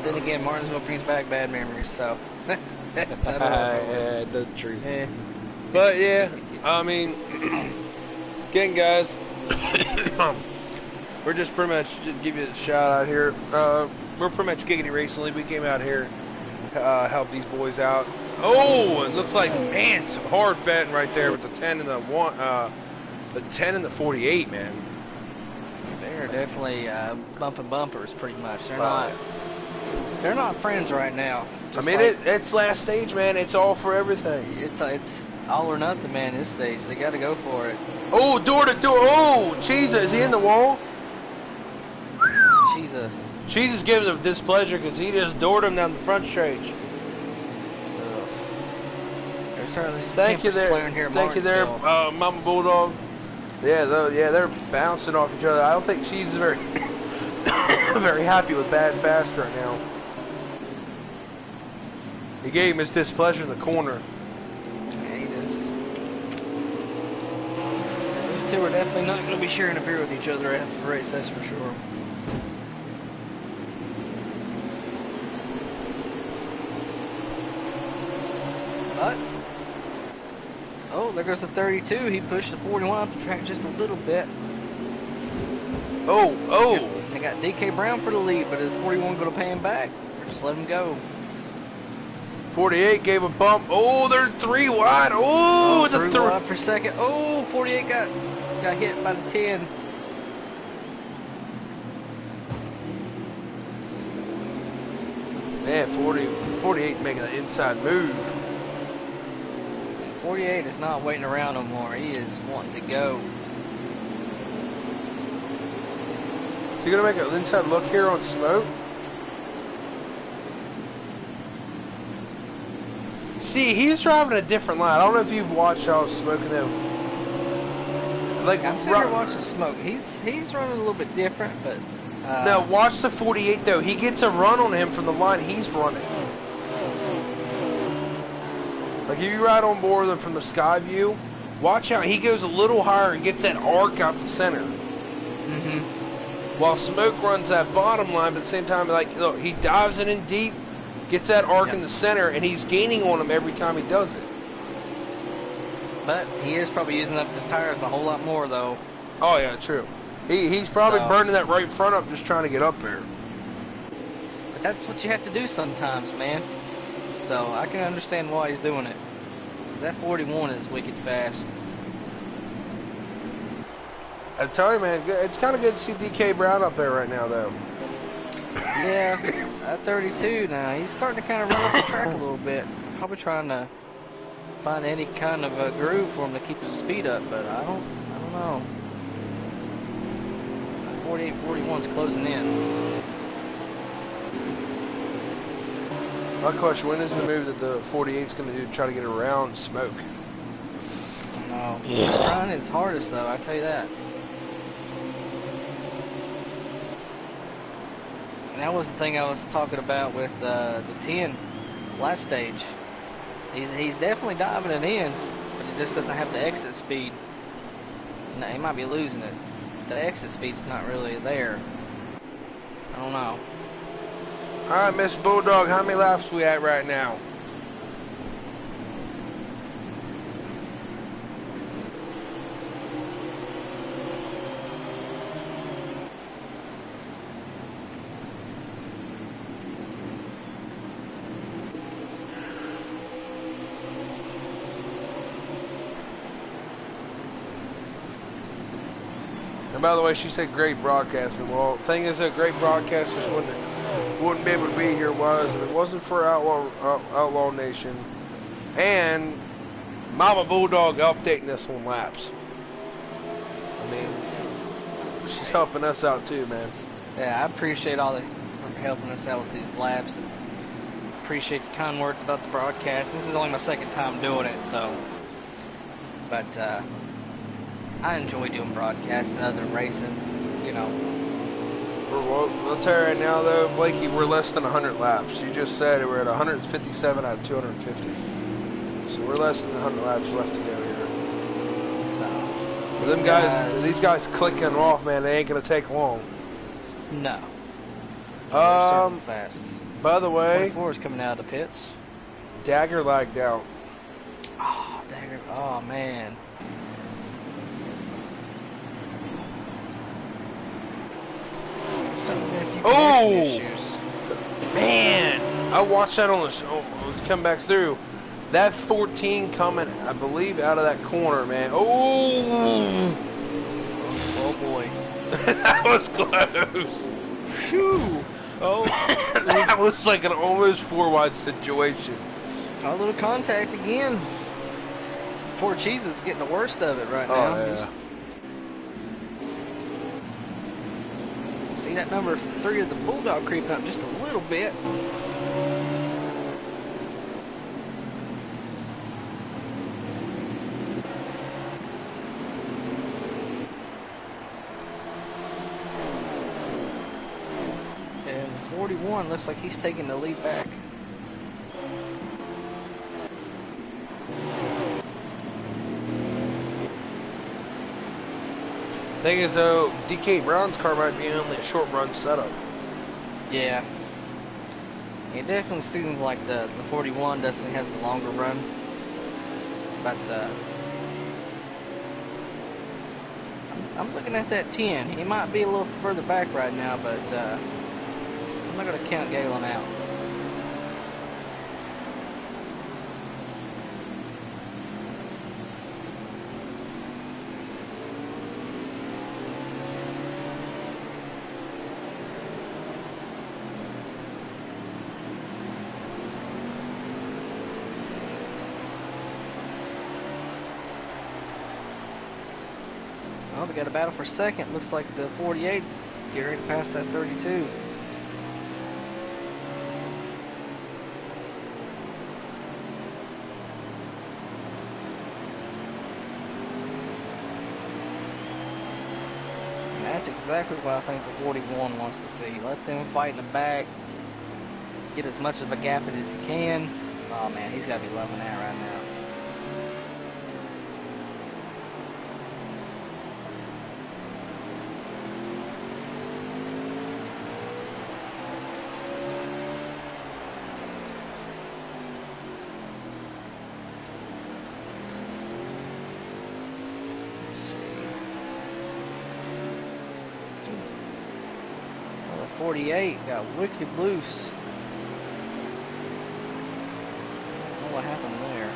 Then again, Martinsville brings back bad memories, so. Yeah, that's true. Yeah. But yeah, I mean, again, guys, we're just pretty much just give you a shout out here. We're pretty much Giggity Racing League. We came out here, help these boys out. Oh, it looks like, man, some hard betting right there with the 10 and the 10 and the 48, man. They're definitely bumping bumpers, pretty much. They're not friends right now. I mean, it's last stage, man. It's all for everything. It's all or nothing, man. This stage, they got to go for it. Oh, door to door. Oh, Cheese, is he in the wall? Cheese is giving him displeasure because he just doored him down the front stretch. There's certainly some Thank you there, here Mama Bulldog. Yeah, they're bouncing off each other. I don't think Cheese is very, very happy with Bad Fast right now. He gave him his displeasure in the corner. Yeah, he does. These two are definitely not going to be sharing a beer with each other after the race, that's for sure. But, oh, there goes the 32. He pushed the 41 up the track just a little bit. Oh. They got DK Brown for the lead, but is 41 going to pay him back? Or just let him go? 48 gave a bump. Oh, they're 3 wide. Oh, it's a 3 wide for second. Oh, 48 got hit by the 10. Man, 48 making an inside move. 48 is not waiting around no more. He is wanting to go. Is he going to make an inside look here on Smoke? See, he's driving a different line. I don't know if you've watched how Smoking them. Like, I'm sitting here watching Smoke. He's running a little bit different, but... Now, watch the 48, though. He gets a run on him from the line he's running. Like, if you ride on board with him from the sky view, watch out. He goes a little higher and gets that arc out the center. Mm-hmm. While Smoke runs that bottom line, but at the same time, like, look, he dives it in deep, gets that arc in the center, and he's gaining on him every time he does it. But he is probably using up his tires a whole lot more, though. Oh, yeah, true. He's probably burning that right front up just trying to get up there. But that's what you have to do sometimes, man. So I can understand why he's doing it. That 41 is wicked fast. I tell you, man, it's kind of good to see DK Brown up there right now, though. Yeah, at 32 now, he's starting to kind of run up the track a little bit. Probably trying to find any kind of a groove for him to keep his speed up, but I don't know. 48-41's closing in. My question, when is the move that the 48's going to do to try to get around Smoke? No, he's trying his hardest, though, I tell you that. And that was the thing I was talking about with the 10 last stage. He's definitely diving it in, but he just doesn't have the exit speed. No, he might be losing it. The exit speed's not really there. I don't know. Alright, Miss Bulldog, how many laps we at right now? And by the way, she said great broadcasting. Well, thing is that great broadcasters wouldn't be able to be here if it wasn't for Outlaw Nation and Mama Bulldog updating us on laps. I mean, she's helping us out too, man. Yeah, I appreciate all the helping us out with these laps. And appreciate the kind words about the broadcast. This is only my second time doing it, so but I enjoy doing broadcasting other than racing, you know. Well, I'll tell you right now, though, Blakey, we're less than 100 laps. You just said we're at 157 out of 250. So we're less than 100 laps left to go here. So These guys clicking off, man. They ain't gonna take long. No. They're certainly fast. By the way, 24 is coming out of the pits. Dagger lagged out. Oh, Dagger. Oh, man. Oh! Issues. Man! I watched that on the show. Come back through. That 14 coming, I believe, out of that corner, man. Oh! Oh, boy. That was close. Phew. Oh. That was like an almost 4-wide situation. A little contact again. Poor Cheese is getting the worst of it right now. Yeah. See that number 3 of the Bulldog creeping up just a little bit. And 41 looks like he's taking the lead back. Thing is, though, DK Brown's car might be only a short run setup. Yeah. It definitely seems like the 41 definitely has the longer run. But I'm looking at that 10. He might be a little further back right now, but I'm not going to count Galen out. Well, we got a battle for second. Looks like the 48's getting ready to pass that 32. And that's exactly what I think the 41 wants to see. Let them fight in the back. Get as much of a gap as he can. Oh man, he's got to be loving that right now. Well, the 48 got wicked loose. I don't know what happened there.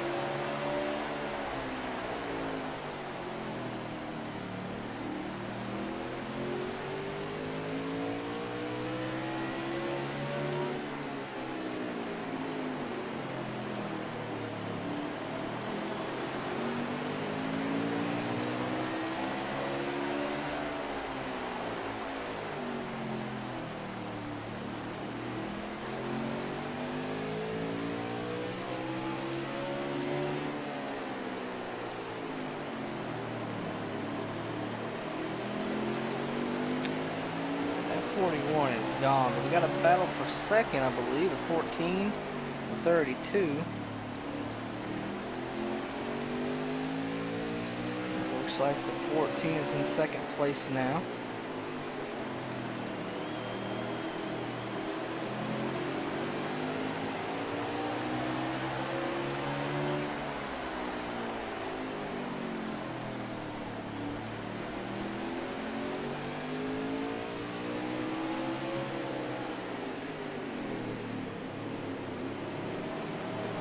That 41 is gone, but we got a battle for second, I believe. The 14, the 32. Looks like the 14 is in second place now.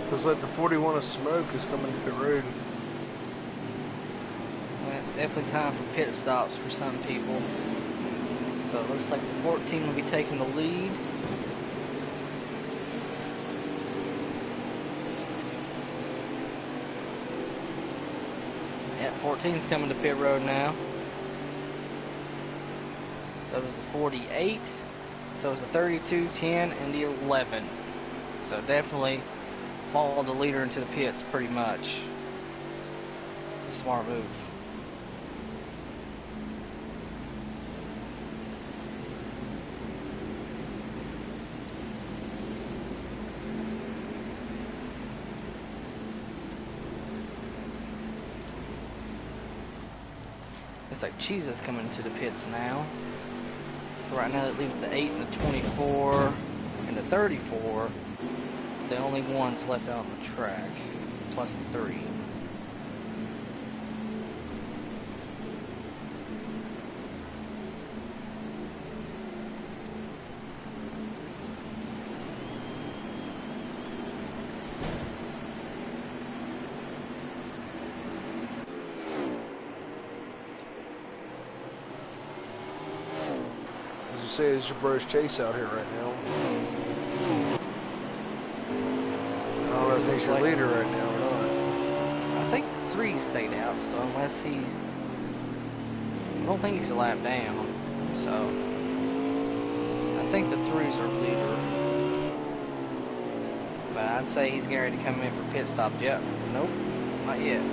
Looks like the 41 of smoke is coming to the road. Well, definitely time for pit stops for some people. So it looks like the 14 will be taking the lead. Yeah, 14's coming to pit road now. That was the 48. So it's the 32, 10, and the 11. So definitely follow the leader into the pits pretty much. Smart move. Looks like Cheese is coming to the pits now. So right now that leaves the 8 and the 24 and the 34. The only ones left out on the track, plus the 3. Say it's your brother's Chase out here right now. I don't know if he's your leader right now or not. I think 3 stayed out, so unless he... I don't think he's a lap down, so... I think the 3's our leader. But I'd say he's getting ready to come in for pit stop. Yep. Nope. Not yet.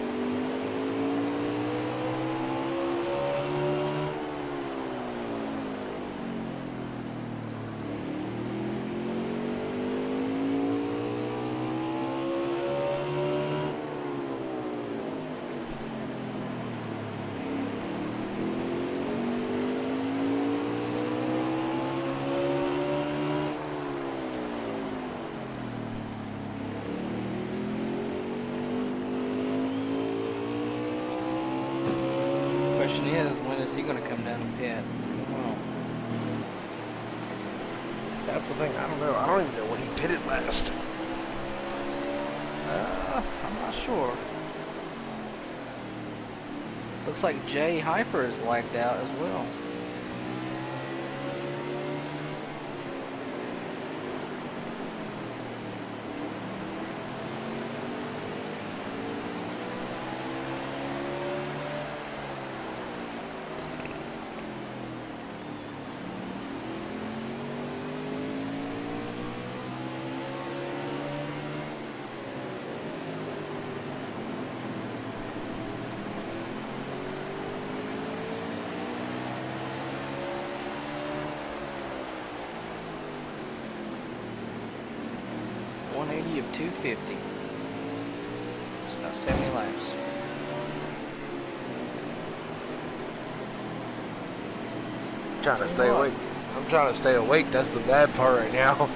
Question is, when is he going to come down and pit? Well, That's the thing, I don't know. I don't even know when he pitted last. I'm not sure. Looks like Jay Hyper is lagged out as well. Of 250. It's about 70 laps. I'm trying to stay awake. I'm trying to stay awake. That's the bad part right now.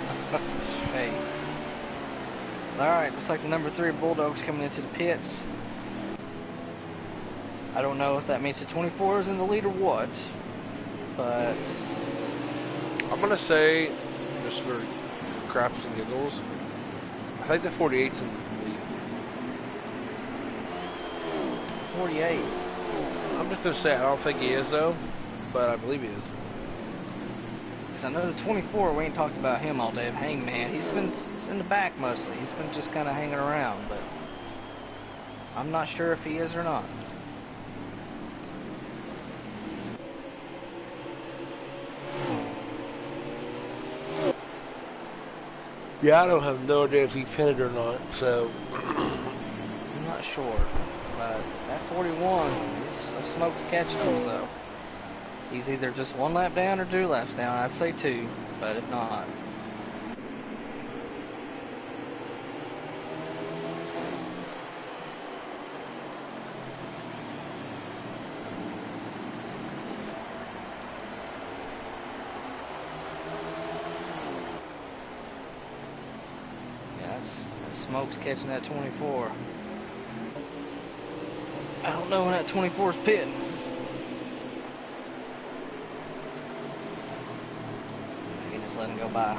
Hey. Alright, looks like the number 3 Bulldogs coming into the pits. I don't know if that means the 24 is in the lead or what, but I'm gonna say, just for craps and giggles, I think the 48's in the lead. 48. I'm just gonna say I don't think he is though, but I believe he is. Because I know the 24, we ain't talked about him all day. Hangman, he's been in the back mostly. He's been just kind of hanging around, but I'm not sure if he is or not. Yeah, I don't have no idea if he pitted or not, so I'm not sure. But that 41, he's smoke's catching him, so he's either just 1 lap down or 2 laps down. I'd say 2, but if not. Smoke's catching that 24. I don't know when that 24's pitting. He just let him go by.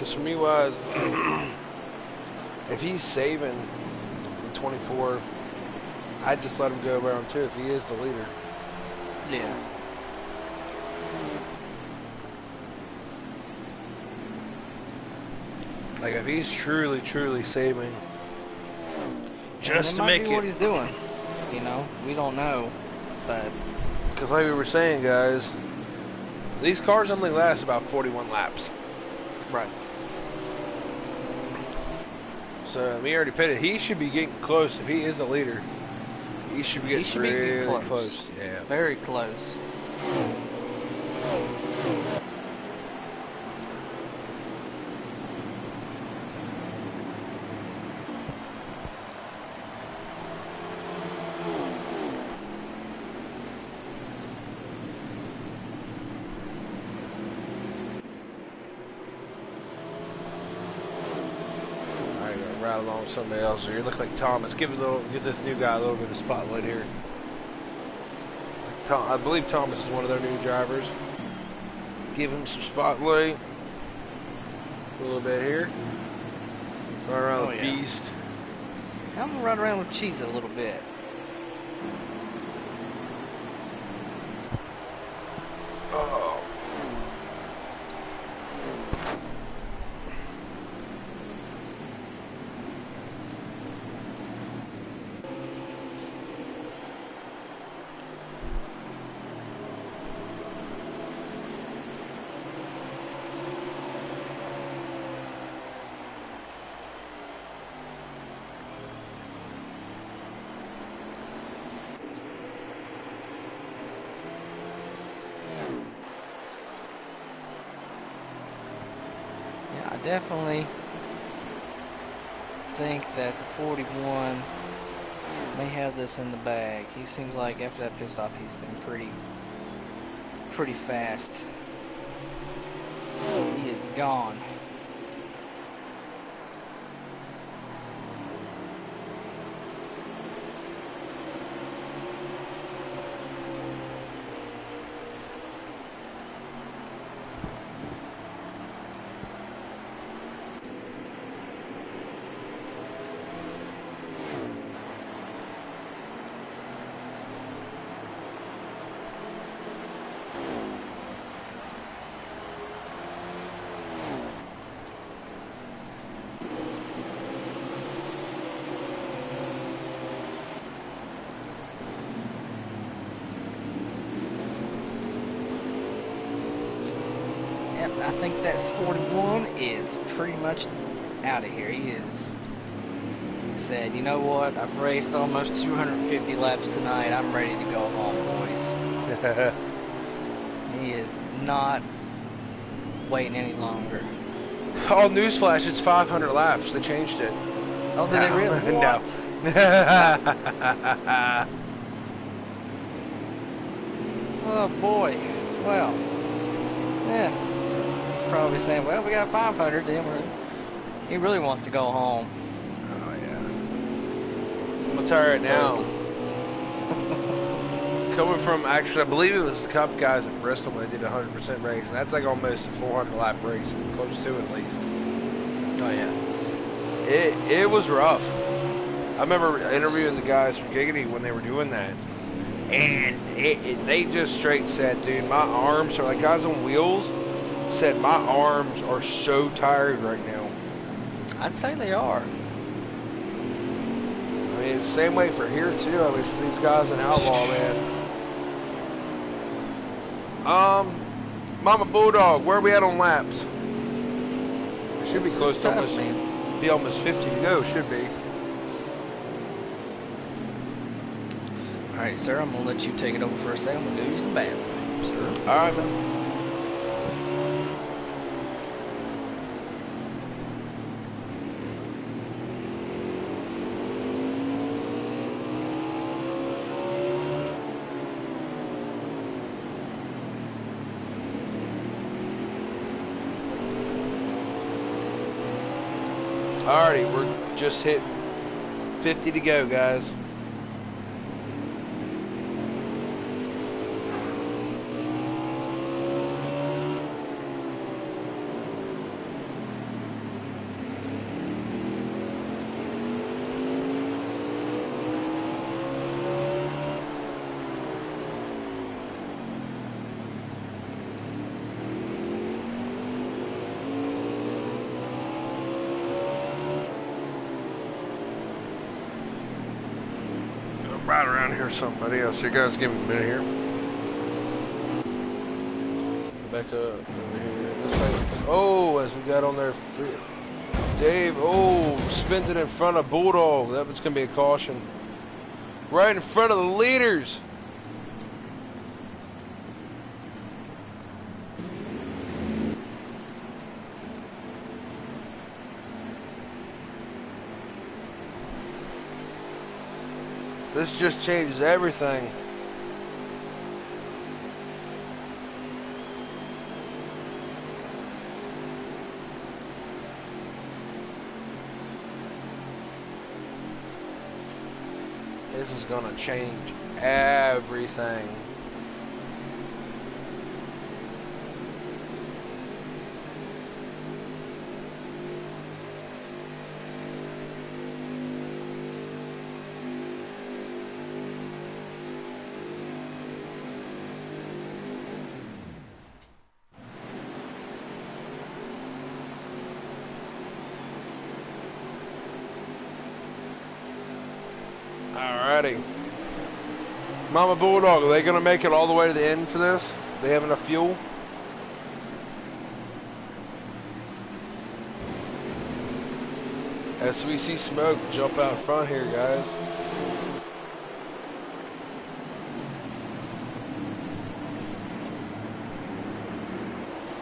because for me, if he's saving in 24, I'd just let him go around 2 if he is the leader. Yeah. Like if he's truly saving, just that to might make be it. what he's doing. You know, we don't know, but Because like we were saying, guys, these cars only last about 41 laps. right. So we already pitted. He should be getting close. If he is the leader, he should be getting really close. Yeah. Very close. Right along with somebody else here. Look like Thomas. Give this new guy a little bit of spotlight here. I believe Thomas is one of their new drivers. Give him some spotlight. A little bit here. Run around with Beast. I'm gonna run around with Cheese a little bit. Oh. I definitely think that the 41 may have this in the bag. He seems like after that pit stop he's been pretty fast. He is gone. I think that 41 is pretty much out of here. He said, you know what, I've raced almost 250 laps tonight. I'm ready to go home, boys. He is not waiting any longer. Oh, newsflash, it's 500 laps. They changed it. Oh, did they really? No. Oh, boy. Well, yeah. Probably saying, well, we got 500, then he really wants to go home. Oh, yeah. I'm going to tell you right now. Coming from, actually, I believe it was the Cup guys at Bristol when they did a 100% race, and that's like almost a 400 lap race, close to at least. Oh, yeah. It was rough. I remember interviewing the guys from Giggity when they were doing that, and they just straight said, dude, my arms are like guys on wheels. Said my arms are so tired right now. I'd say they are. I mean, it's the same way for here too. I mean, for these guys in Outlaw, man. Mama Bulldog, where are we at on laps? It should be close to almost, be almost 50 to go. Should be. All right, sir. I'm gonna let you take it over for a second. We'll go use the bathroom, sir. All right, man. Alrighty, we're just hit 50 to go, guys. right around here somebody else. You guys give me a minute here. Back up over here. This way. Oh, as we got on there, Dave. Oh, spins it in front of Bulldog. That was gonna be a caution. Right in front of the leaders. This just changes everything. This is gonna change everything. Alrighty. Mama Bulldog, are they going to make it all the way to the end for this? They have enough fuel? As we see smoke jump out front here, guys.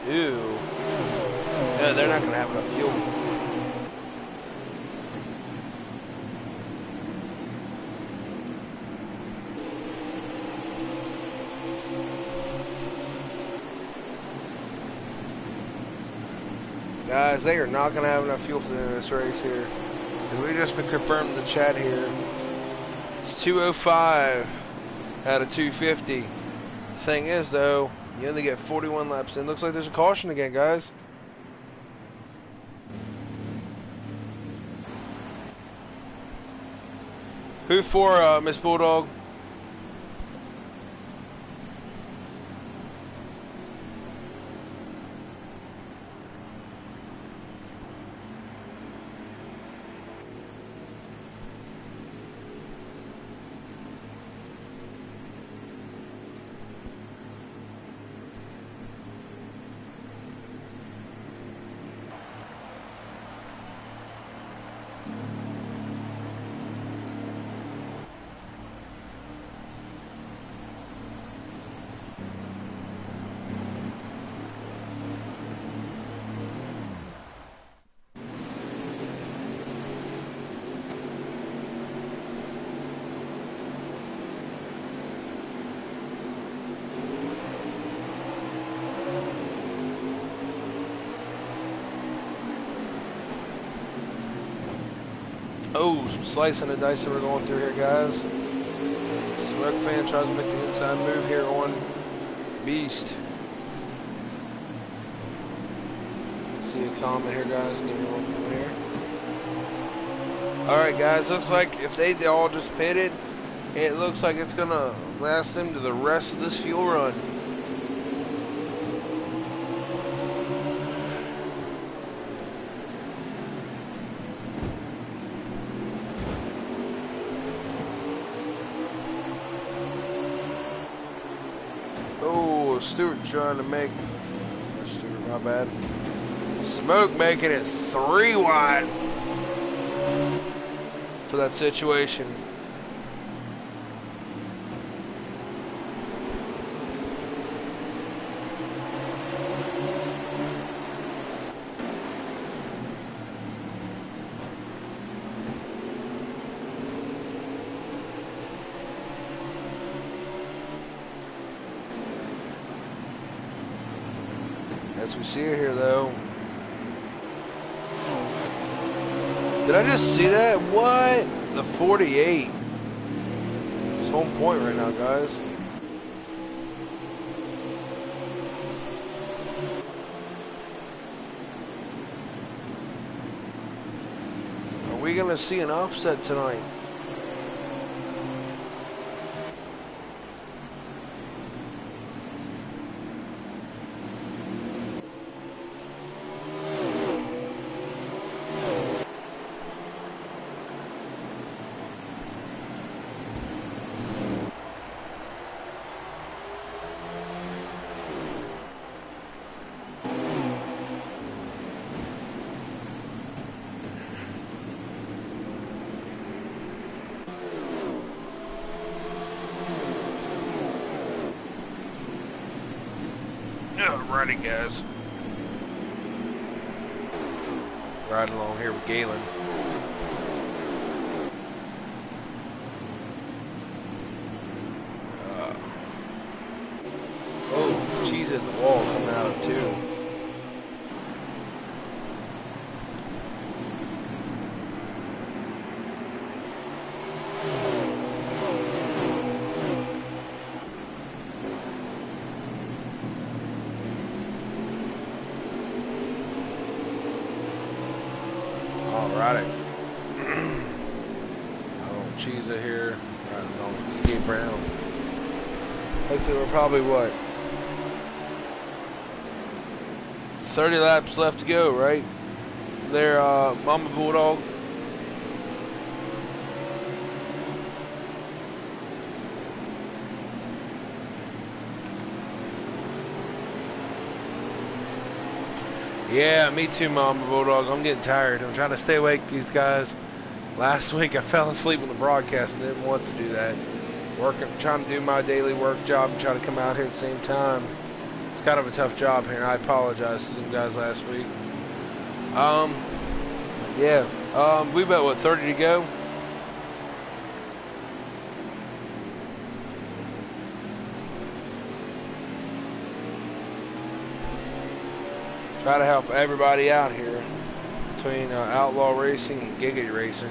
Ew. Yeah, they're not going to have enough fuel. Guys, they are not going to have enough fuel for this race here. And we just been confirmed in the chat here. It's 205 out of 250. The thing is, though, you only get 41 laps in. Looks like there's a caution again, guys. Who for, Miss Bulldog? Oh, some slicing and dicing we're going through here, guys. Smoke fan tries to make the inside move here on Beast. See a comment here, guys. Give me one from here. Alright, guys. Looks like if they all just pitted, it looks like it's going to last them to the rest of this fuel run. Stewart trying to make Stewart, my bad. Smoke making it 3 wide for that situation. As we see it here, though. Did I just see that? What? The 48. It's home point right now, guys. Are we going to see an offset tonight? Alrighty, guys. Riding along here with Galen. Oh, cheese at the wall coming out of two. Alrighty. Oh, cheese it here. Riding along with EJ Brown. Looks like we're probably what? 30 laps left to go, right? There, Mama Bulldog. Yeah, me too, Mama Bulldog. I'm getting tired. I'm trying to stay awake, these guys. Last week I fell asleep on the broadcast and didn't want to do that. Trying to do my daily work job and try to come out here at the same time. It's kind of a tough job here, and I apologize to some guys last week. We've got, what, 30 to go? Try to help everybody out here between Outlaw Racing and Giggity Racing.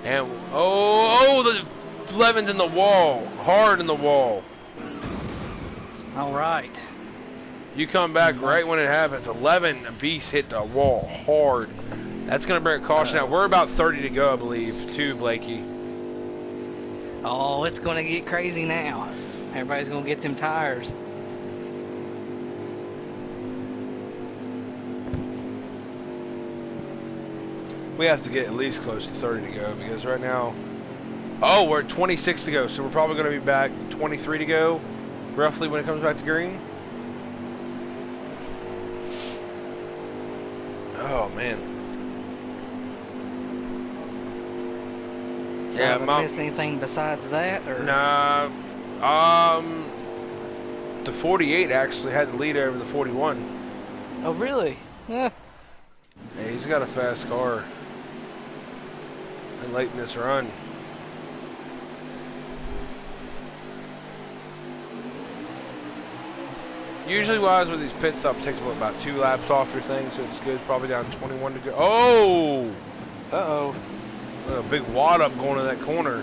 And the 11's in the wall, hard in the wall. All right. You come back right when it happens. 11, a beast hit the wall hard. That's going to bring a caution out. We're about 30 to go, I believe, too, Blakey. Oh, it's going to get crazy now. Everybody's going to get them tires. We have to get at least close to 30 to go because right now, we're at 26 to go. So we're probably going to be back 23 to go, roughly, when it comes back to green. Oh, man. So Yeah, have I missed anything besides that? Or? Nah. The 48 actually had the lead over the 41. Oh, really? Yeah. Yeah, he's got a fast car. And late in this run. Usually wise with these pit stops takes about 2 laps off your thing, so it's good. Probably down 21 to go. Oh! Uh-oh. A big wad up going in that corner.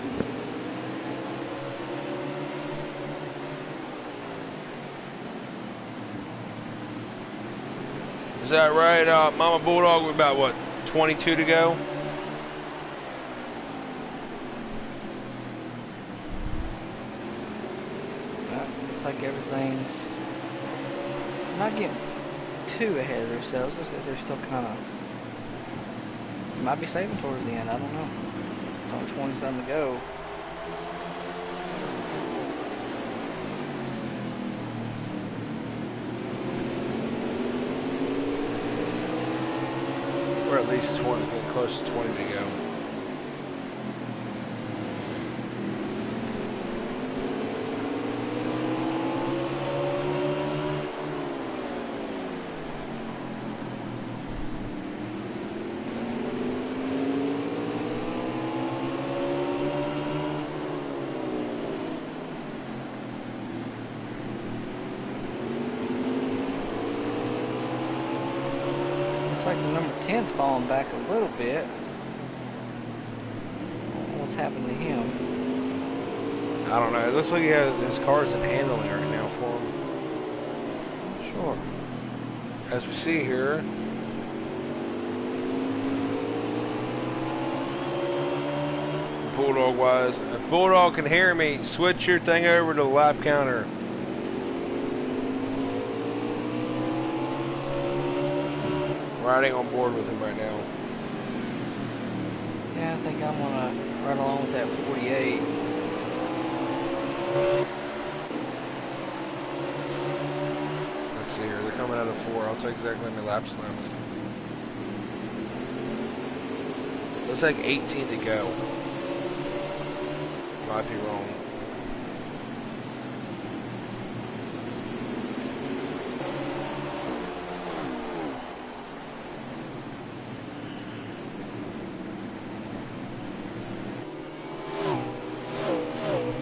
Is that right, Mama Bulldog? We're about, what, 22 to go? Looks like everything's not getting too ahead of themselves. Looks like they're still kind of might be saving towards the end. I don't know. It's only 20-something to go. We're at least 20, getting close to 20 to go. Looks like the number 10's falling back a little bit. What's happened to him? I don't know. It looks like his car's in handling right now for him. Sure. As we see here. Bulldog wise. If Bulldog can hear me, switch your thing over to the lap counter. Riding on board with him right now. Yeah, I think I'm gonna run along with that 48. Let's see here. The coming out of 4. I'll take exactly how many laps left. Looks like 18 to go. Might be wrong.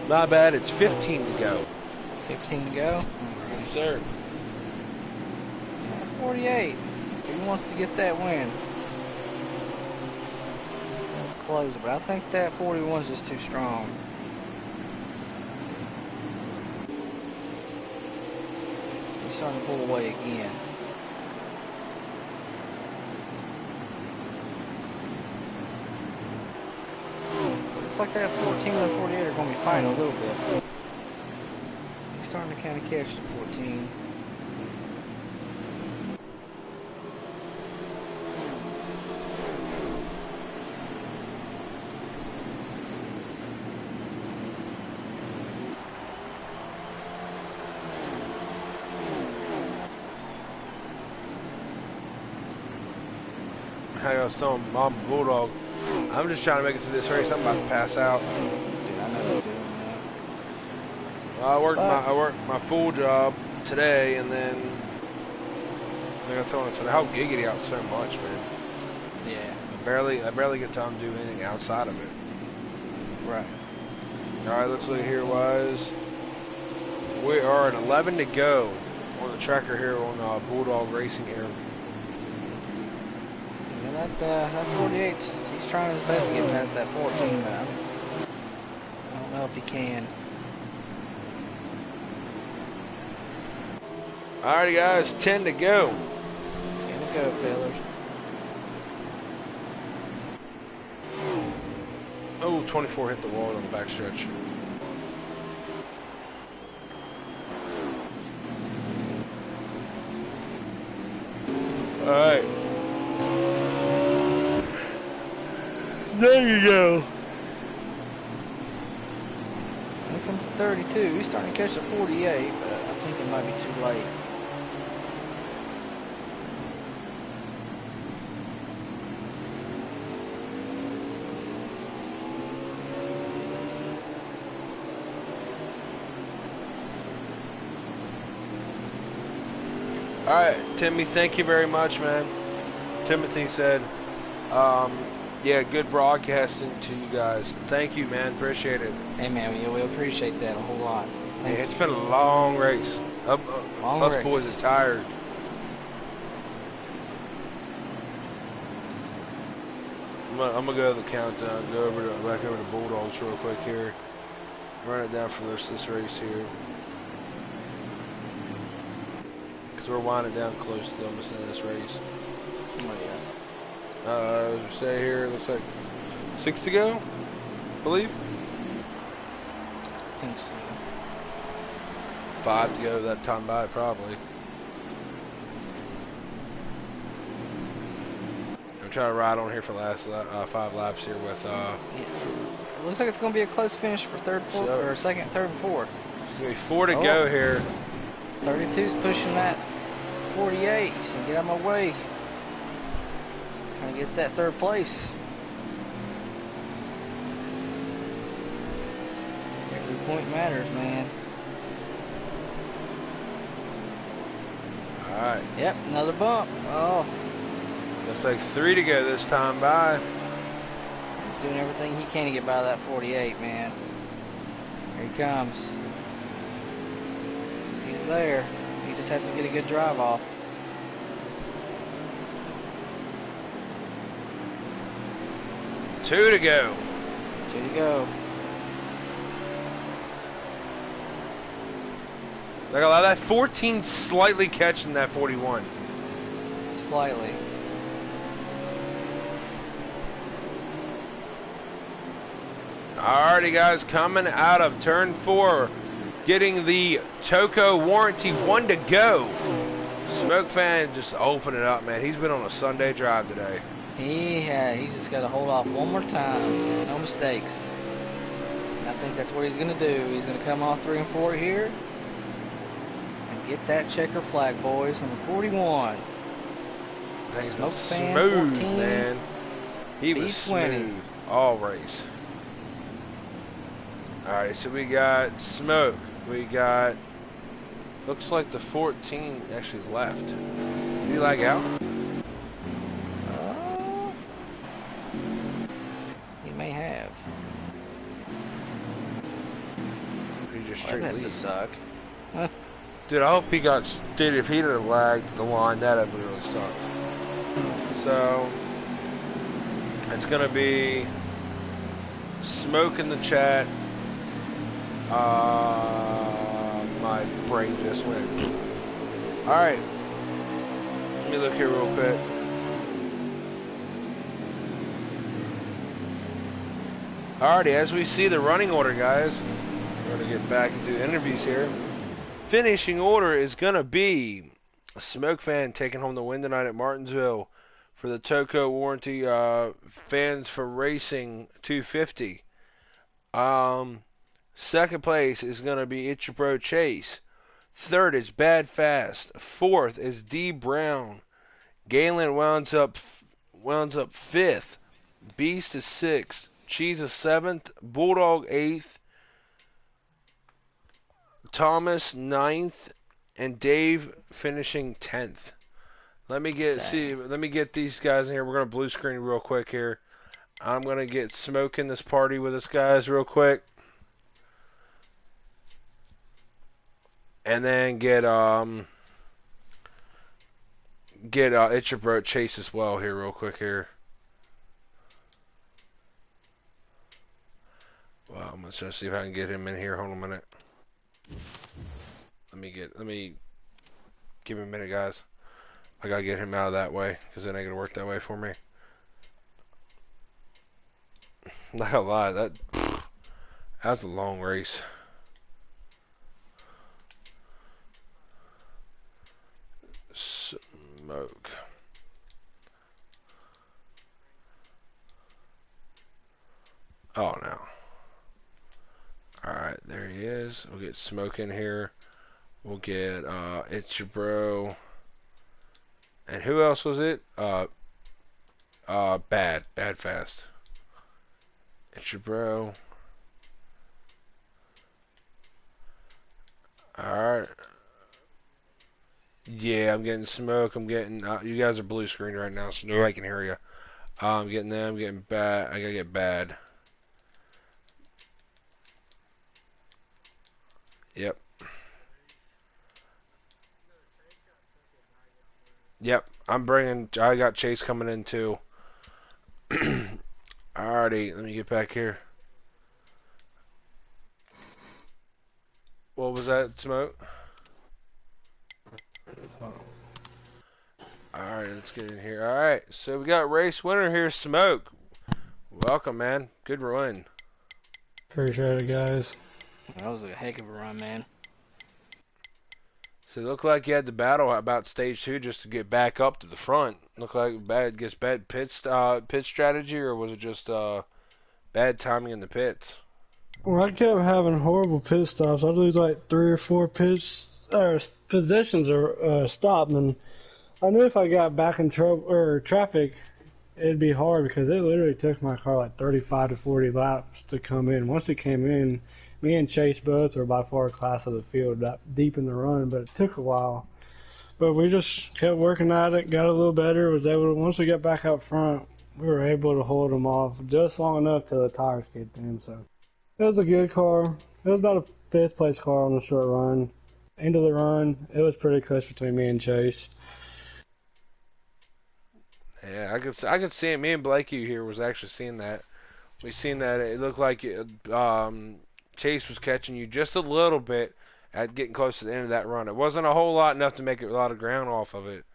Not bad, it's 15 to go. 15 to go. Yes, sir. 48. He wants to get that win. Close, but I think that 41 is just too strong. He's starting to pull away again. Looks like that 14 and 48 are going to be fighting a little bit. He's starting to kind of catch the 14. I was telling Mom Bulldog, I'm just trying to make it through this race. I'm about to pass out. Dude, I know you're doing that. Well, I worked my full job today, and then like I told him, I said, how giggity out so much, man. Yeah. I barely get time to do anything outside of it. Right. All right, looks like here was we are at 11 to go on the tracker here on Bulldog Racing here. Yeah, that 48, he's trying his best to get past that 14, but I don't know if he can. Alrighty, guys, 10 to go. 10 to go, fellas. Oh, 24 hit the wall on the backstretch. All right. There you go. When it comes to 32, he's starting to catch the 48, but I think it might be too late. All right, Timmy, thank you very much, man. Timothy said, yeah, good broadcasting to you guys. Thank you, man. Appreciate it. Hey, man, we appreciate that a whole lot. Thank It's you. been a long race. Long Us race. boys are tired. I'm gonna go to the countdown. Go back over to Bulldogs real quick here. Run it down for this race here. Because we're winding down close to almost the end of this race. Oh, yeah. As we say here, looks like 6 to go, I believe. I think so. 5 to go that time by, probably. I'm trying to ride on here for the last 5 laps here with. Yeah. It looks like it's going to be a close finish for third, fourth, or second, third, and fourth. It's going to be 4 to go here. 32's pushing that 48. So get out of my way. Trying to get that third place. Every point matters, man. Alright. Yep, another bump. Oh, Looks like 3 to go this time by. he's doing everything he can to get by that 48, man. Here he comes. He's there. He just has to get a good drive off. Two to go. 2 to go. Like a lot of that 14 slightly catching that 41. Slightly. Alrighty, guys, coming out of turn 4, getting the Toco warranty, 1 to go. Smoke Fan just open it up, man. He's been on a Sunday drive today. He's just got to hold off one more time. No mistakes. And I think that's what he's going to do. He's going to come off 3 and 4 here and Get that checker flag, boys. Number 41. Things Smoke was Fan smooth, 14, man. He was B20. smooth all race. Alright, so we got Smoke. We got... Looks like the 14 actually left. Did he lag out? He may have. He just That straight had to lead. suck. Dude, I hope he got... Dude, if he'd have lagged the line, that'd have really sucked. So... It's gonna be... Smoke in the chat. My brain just went. Alright. Let me look here real quick. Alrighty, as we see the running order, guys. We're gonna get back and do interviews here. Finishing order is gonna be Smoke Fan taking home the win tonight at Martinsville for the Toco warranty fans for racing 250. Second place is going to be It's Your Bro Chase. Third is Bad Fast. Fourth is D Brown. Galen wounds up fifth. Beast is sixth. Cheese is seventh. Bulldog eighth. Thomas ninth, and Dave finishing 10th. Let me get these guys in here. We're gonna blue screen real quick here. I'm gonna get Smoke in this party with us guys real quick. And then get It's Your Bro Chase as well here real quick here. Well, I'm gonna try to see if I can get him in here. Hold on a minute. Let me give me a minute, guys. I gotta get him out of that way because it ain't gonna work that way for me. Not gonna lie, that was a long race. Smoke. Oh no. Alright, there he is. We'll get Smoke in here. We'll get It's Your Bro. And who else was it? Bad Fast. It's Your Bro. Alright. Yeah, I'm getting Smoke. I'm getting... you guys are blue screen right now, so nobody can hear you. I'm getting them. I'm getting Bad. I gotta get Bad. Yep. Yep. I got Chase coming in too. Alrighty, let me get back here. What was that, Smoke? Alright, let's get in here. Alright, so we got race winner here, Smoke. Welcome, man. Good run. Appreciate it, guys. That was a heck of a run, man. So it looked like you had to battle about stage 2 just to get back up to the front. Looked like bad pit strategy, or was it just bad timing in the pits? Well, I kept having horrible pit stops. I'd lose like 3 or 4 positions or stop, and I knew if I got back in traffic, it'd be hard because it literally took my car like 35 to 40 laps to come in. Once it came in, me and Chase both were by far class of the field, that deep in the run, but it took a while. But we just kept working at it, got a little better, once we got back out front, we were able to hold them off just long enough till the tires kicked in. So it was a good car. It was about a 5th place car on the short run. End of the run, it was pretty close between me and Chase. Yeah, I could see it. Me and Blakey here was actually seeing that. We seen that it looked like Chase was catching you just a little bit at getting close to the end of that run. It wasn't a whole lot, enough to make a lot of ground off of it,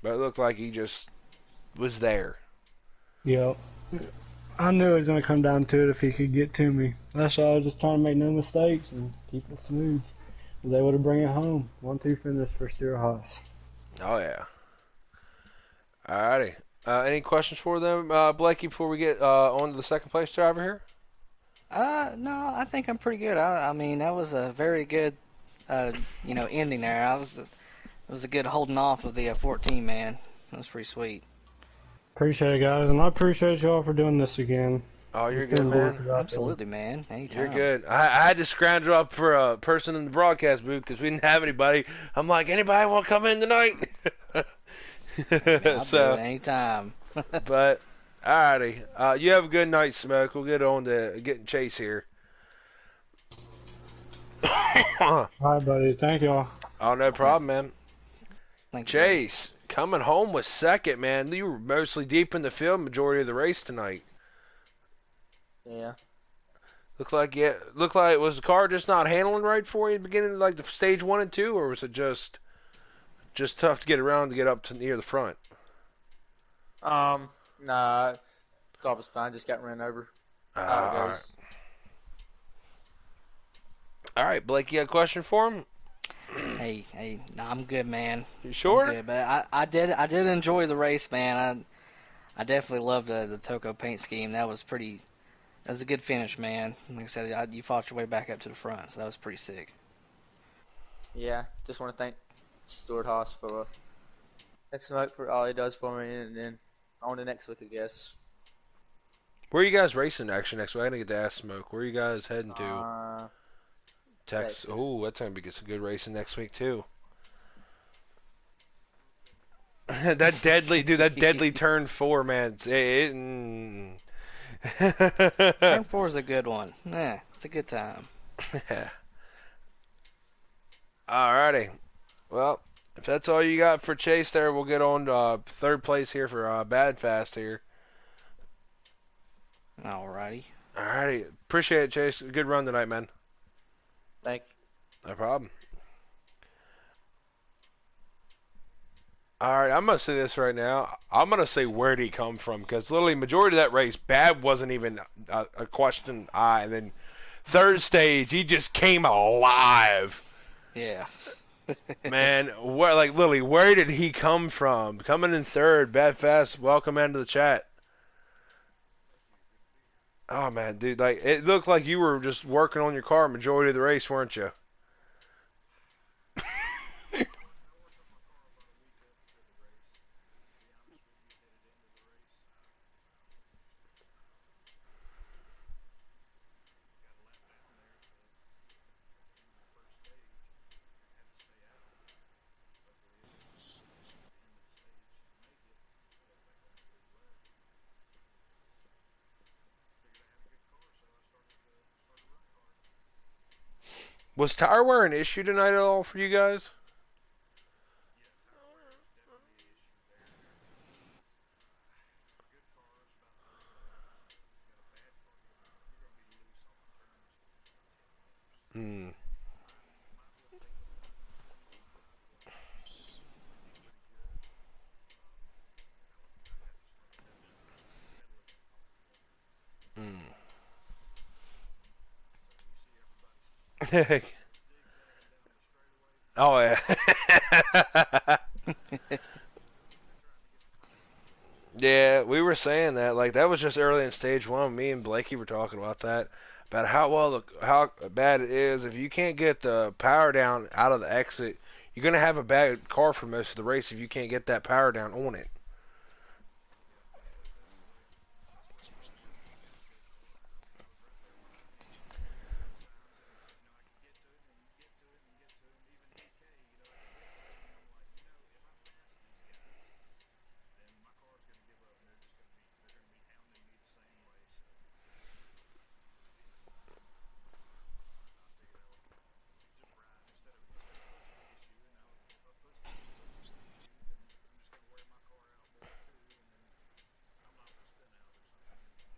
but it looked like he just was there. Yep. I knew it was going to come down to it if he could get to me. That's why I was just trying to make no mistakes and keep it smooth. Was able to bring it home. 1-2 finish for Steer Haas. Oh, yeah. Alrighty. Any questions for them, Blakey, before we get on to the second place driver here? No, I think I'm pretty good. I mean, that was a very good ending there. It was a good holding off of the 14 man. That was pretty sweet. Appreciate it, guys, and I appreciate y'all for doing this again. Oh, you're good, man. Absolutely, man. Anytime. You're good. I had to scrounge up for a person in the broadcast booth because we didn't have anybody. I'm like, anybody want to come in tonight? I'll do it anytime. But, alrighty. You have a good night, Smoke. We'll get on to getting Chase here. All right, buddy. Thank y'all. Oh, no problem, man. Thank you, Chase, coming home was second, man. You were mostly deep in the field majority of the race tonight. Yeah. Looked like was the car just not handling right for you in the beginning, like the stage 1 and 2, or was it just tough to get around to get up to near the front? Nah, car was fine. Just got ran over. How it goes. All right, Blake, you got a question for him? Hey, no, I'm good, man. You sure? I'm good, but I did enjoy the race, man. I definitely loved the Toco paint scheme. That was a good finish, man. Like I said, you fought your way back up to the front, so that was pretty sick. Yeah, just want to thank Stuart Haas for and Smoke for all he does for me, and then on to next week, I guess. Where are you guys racing actually next week? I gotta get to ask Smoke. Where are you guys heading to? Texas. Oh, that's gonna be some good racing next week too. that deadly turn 4, man. Turn 4 is a good one. Yeah, it's a good time. Yeah. Alrighty. Well, if that's all you got for Chase there, we'll get on to third place here for Bad Fast here. Alrighty. Appreciate it, Chase. Good run tonight, man. Thank you. No problem. Alright, I'm going to say this right now. I'm going to say where did he come from? Because literally majority of that race, Bad wasn't even a question eye. And then third stage, he just came alive. Yeah. Man, where did he come from? Coming in third, Bad Fast, welcome into the chat. Oh, man, dude, it looked like you were just working on your car majority of the race, weren't you? Was tire wear an issue tonight at all for you guys? Hmm. Oh, yeah. Yeah, we were saying that. That was just early in stage 1. Me and Blakey were talking about that. About how bad it is. If you can't get the power down out of the exit, you're going to have a bad car for most of the race if you can't get that power down on it.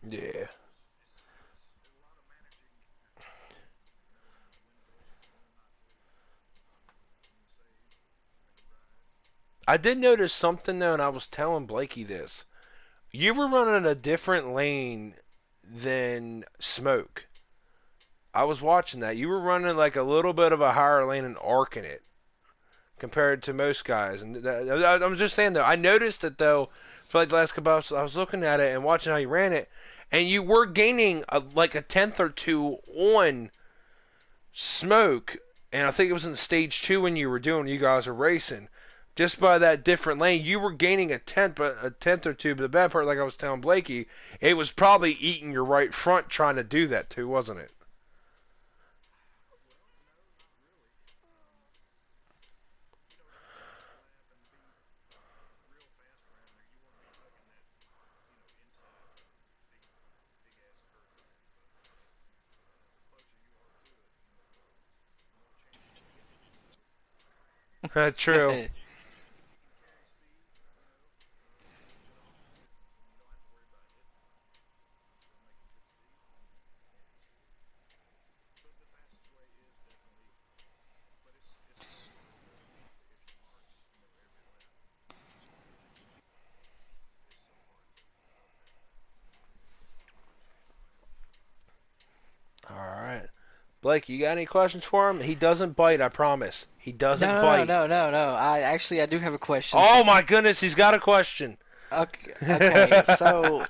Yeah. I did notice something though, and I was telling Blakey this. You were running a different lane than Smoke. I was watching that. You were running a little bit of a higher lane and arcing it compared to most guys. And I'm just saying though, I noticed it though for the last couple hours. I was looking at it and watching how you ran it, and you were gaining a tenth or two on Smoke. and I think it was in stage 2 when you guys were racing. Just by that different lane, you were gaining a tenth or two. But the bad part, like I was telling Blakey, it was probably eating your right front trying to do that too, wasn't it? True. All right. Blake, you got any questions for him? He doesn't bite, I promise. He doesn't No, no, bite. no, no, no, no. I do have a question. Oh my goodness, he's got a question. Okay, okay. So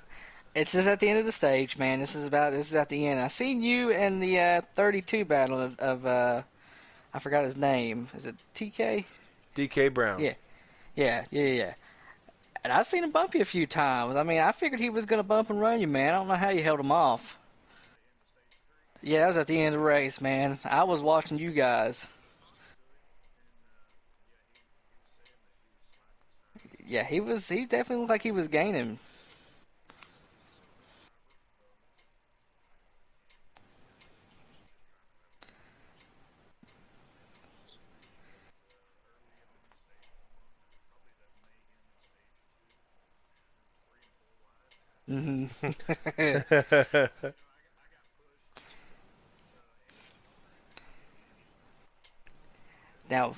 it's just at the end of the stage, man. This is at the end. I seen you in the 32 battle of I forgot his name. Is it TK? DK Brown. Yeah, yeah. And I seen him bump you a few times. I mean, I figured he was gonna bump and run you, man. I don't know how you held him off. Yeah, that was at the end of the race, man. I was watching you guys. Yeah, he was. He definitely looked like he was gaining. Hmm. Now,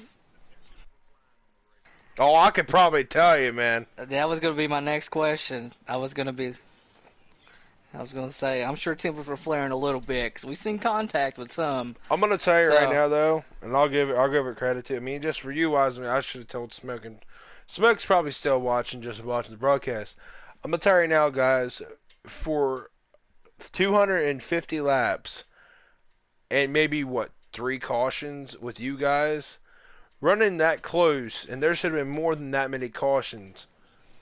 Oh, I could probably tell you, man. that was gonna be my next question. I was gonna say, I'm sure tempers were flaring a little bit because we seen contact with some. I'm gonna tell you right So, now though, and I'll give it credit to. I mean, just for you guys, I mean, I should have told Smoke, and Smoke's probably still watching, just watching the broadcast. I'm gonna tell you right now, guys, for 250 laps and maybe what 3 cautions with you guys running that close, and there should have been more than that many cautions.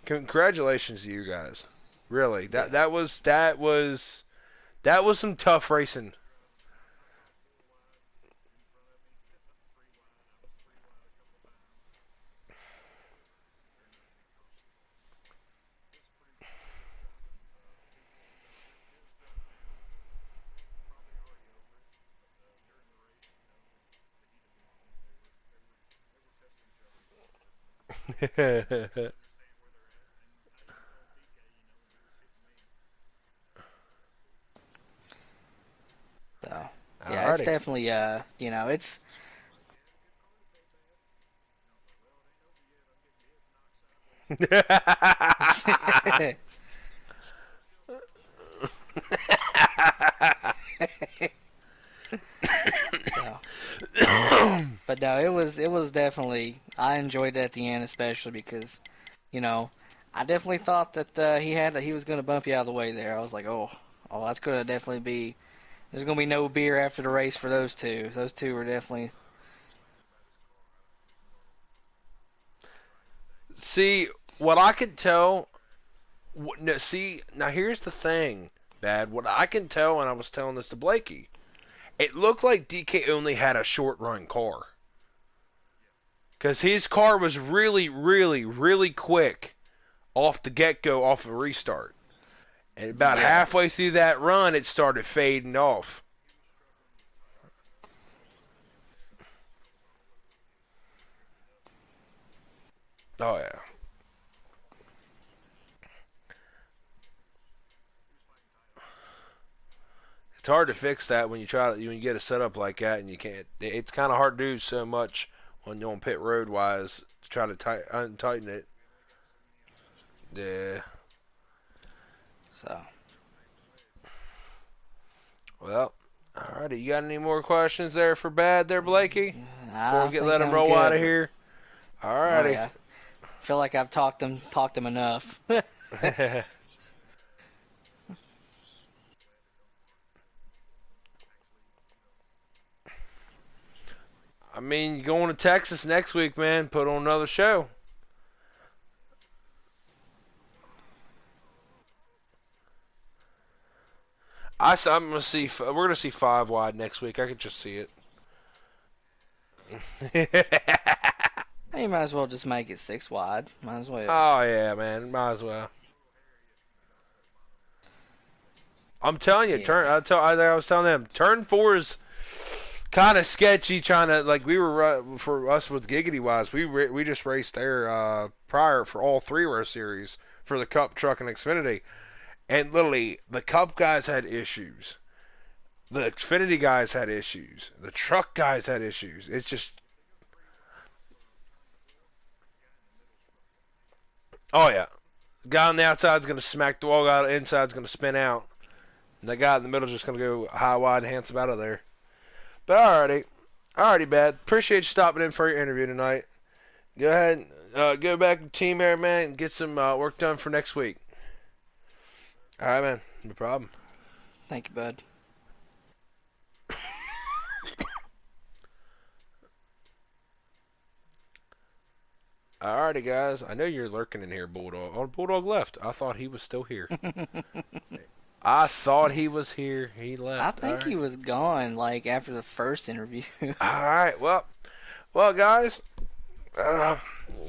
Congratulations to you guys. Really, yeah. that was some tough racing. So, yeah, it's Alrighty. definitely it's. So, but no, it was definitely. I enjoyed it at the end, especially because, you know, I definitely thought that he was gonna bump you out of the way there. I was like, oh, that's gonna definitely be. There's gonna be no beer after the race for those two. Those two were definitely. See, what I could tell. No, see, now here's the thing, Bad. What I can tell, and I was telling this to Blakey, it looked like DK only had a short run car. Because his car was really, really, really quick off the get go, off a restart. And about Yeah. halfway through that run, it started fading off. Oh, yeah. It's hard to fix that when you get a setup like that and you can't. It's kind of hard to do so much when you're on pit road wise to try to untighten it. Yeah. So Well, alrighty. You got any more questions there for Bad there, Blakey? Before I we think let him I'm roll out of good. here. Oh Alrighty. yeah. Feel like I've talked him enough. mean, going to Texas next week, man. Put on another show. I'm gonna see. We're gonna see 5 wide next week. I could just see it. You might as well just make it 6 wide. Might as well. Oh yeah, man. Might as well. I'm telling you, Yeah. I was telling them, turn 4 is kind of sketchy. Trying to we were for us with Giggity Wise, we just raced there prior for all 3 of our series for the Cup, Truck, and Xfinity, and literally the Cup guys had issues, the Xfinity guys had issues, the Truck guys had issues. It's just, oh yeah, guy on the outside's gonna smack the wall, guy on the inside's gonna spin out, and the guy in the middle's just gonna go high, wide, and handsome out of there. But alrighty, Bad. Appreciate you stopping in for your interview tonight. Go ahead and go back to Team Air, man, and get some work done for next week. Alright, man. No problem. Thank you, bud. Alrighty, guys. I know you're lurking in here, Bulldog. Oh, Bulldog left. I thought he was still here. I thought he was here. He left. I think he was gone after the first interview. Alright, well, guys, I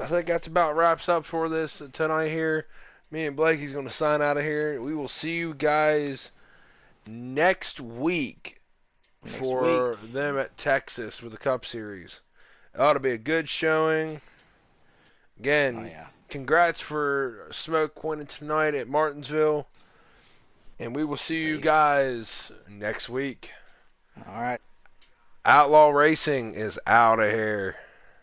think that's about wraps up for this tonight here. Me and Blakey's going to sign out of here. We will see you guys next week for them at Texas with the Cup Series. It ought to be a good showing. Again, congrats for Smoke winning tonight at Martinsville. And we will see you guys next week. All right. Outlaw Racing is out of here.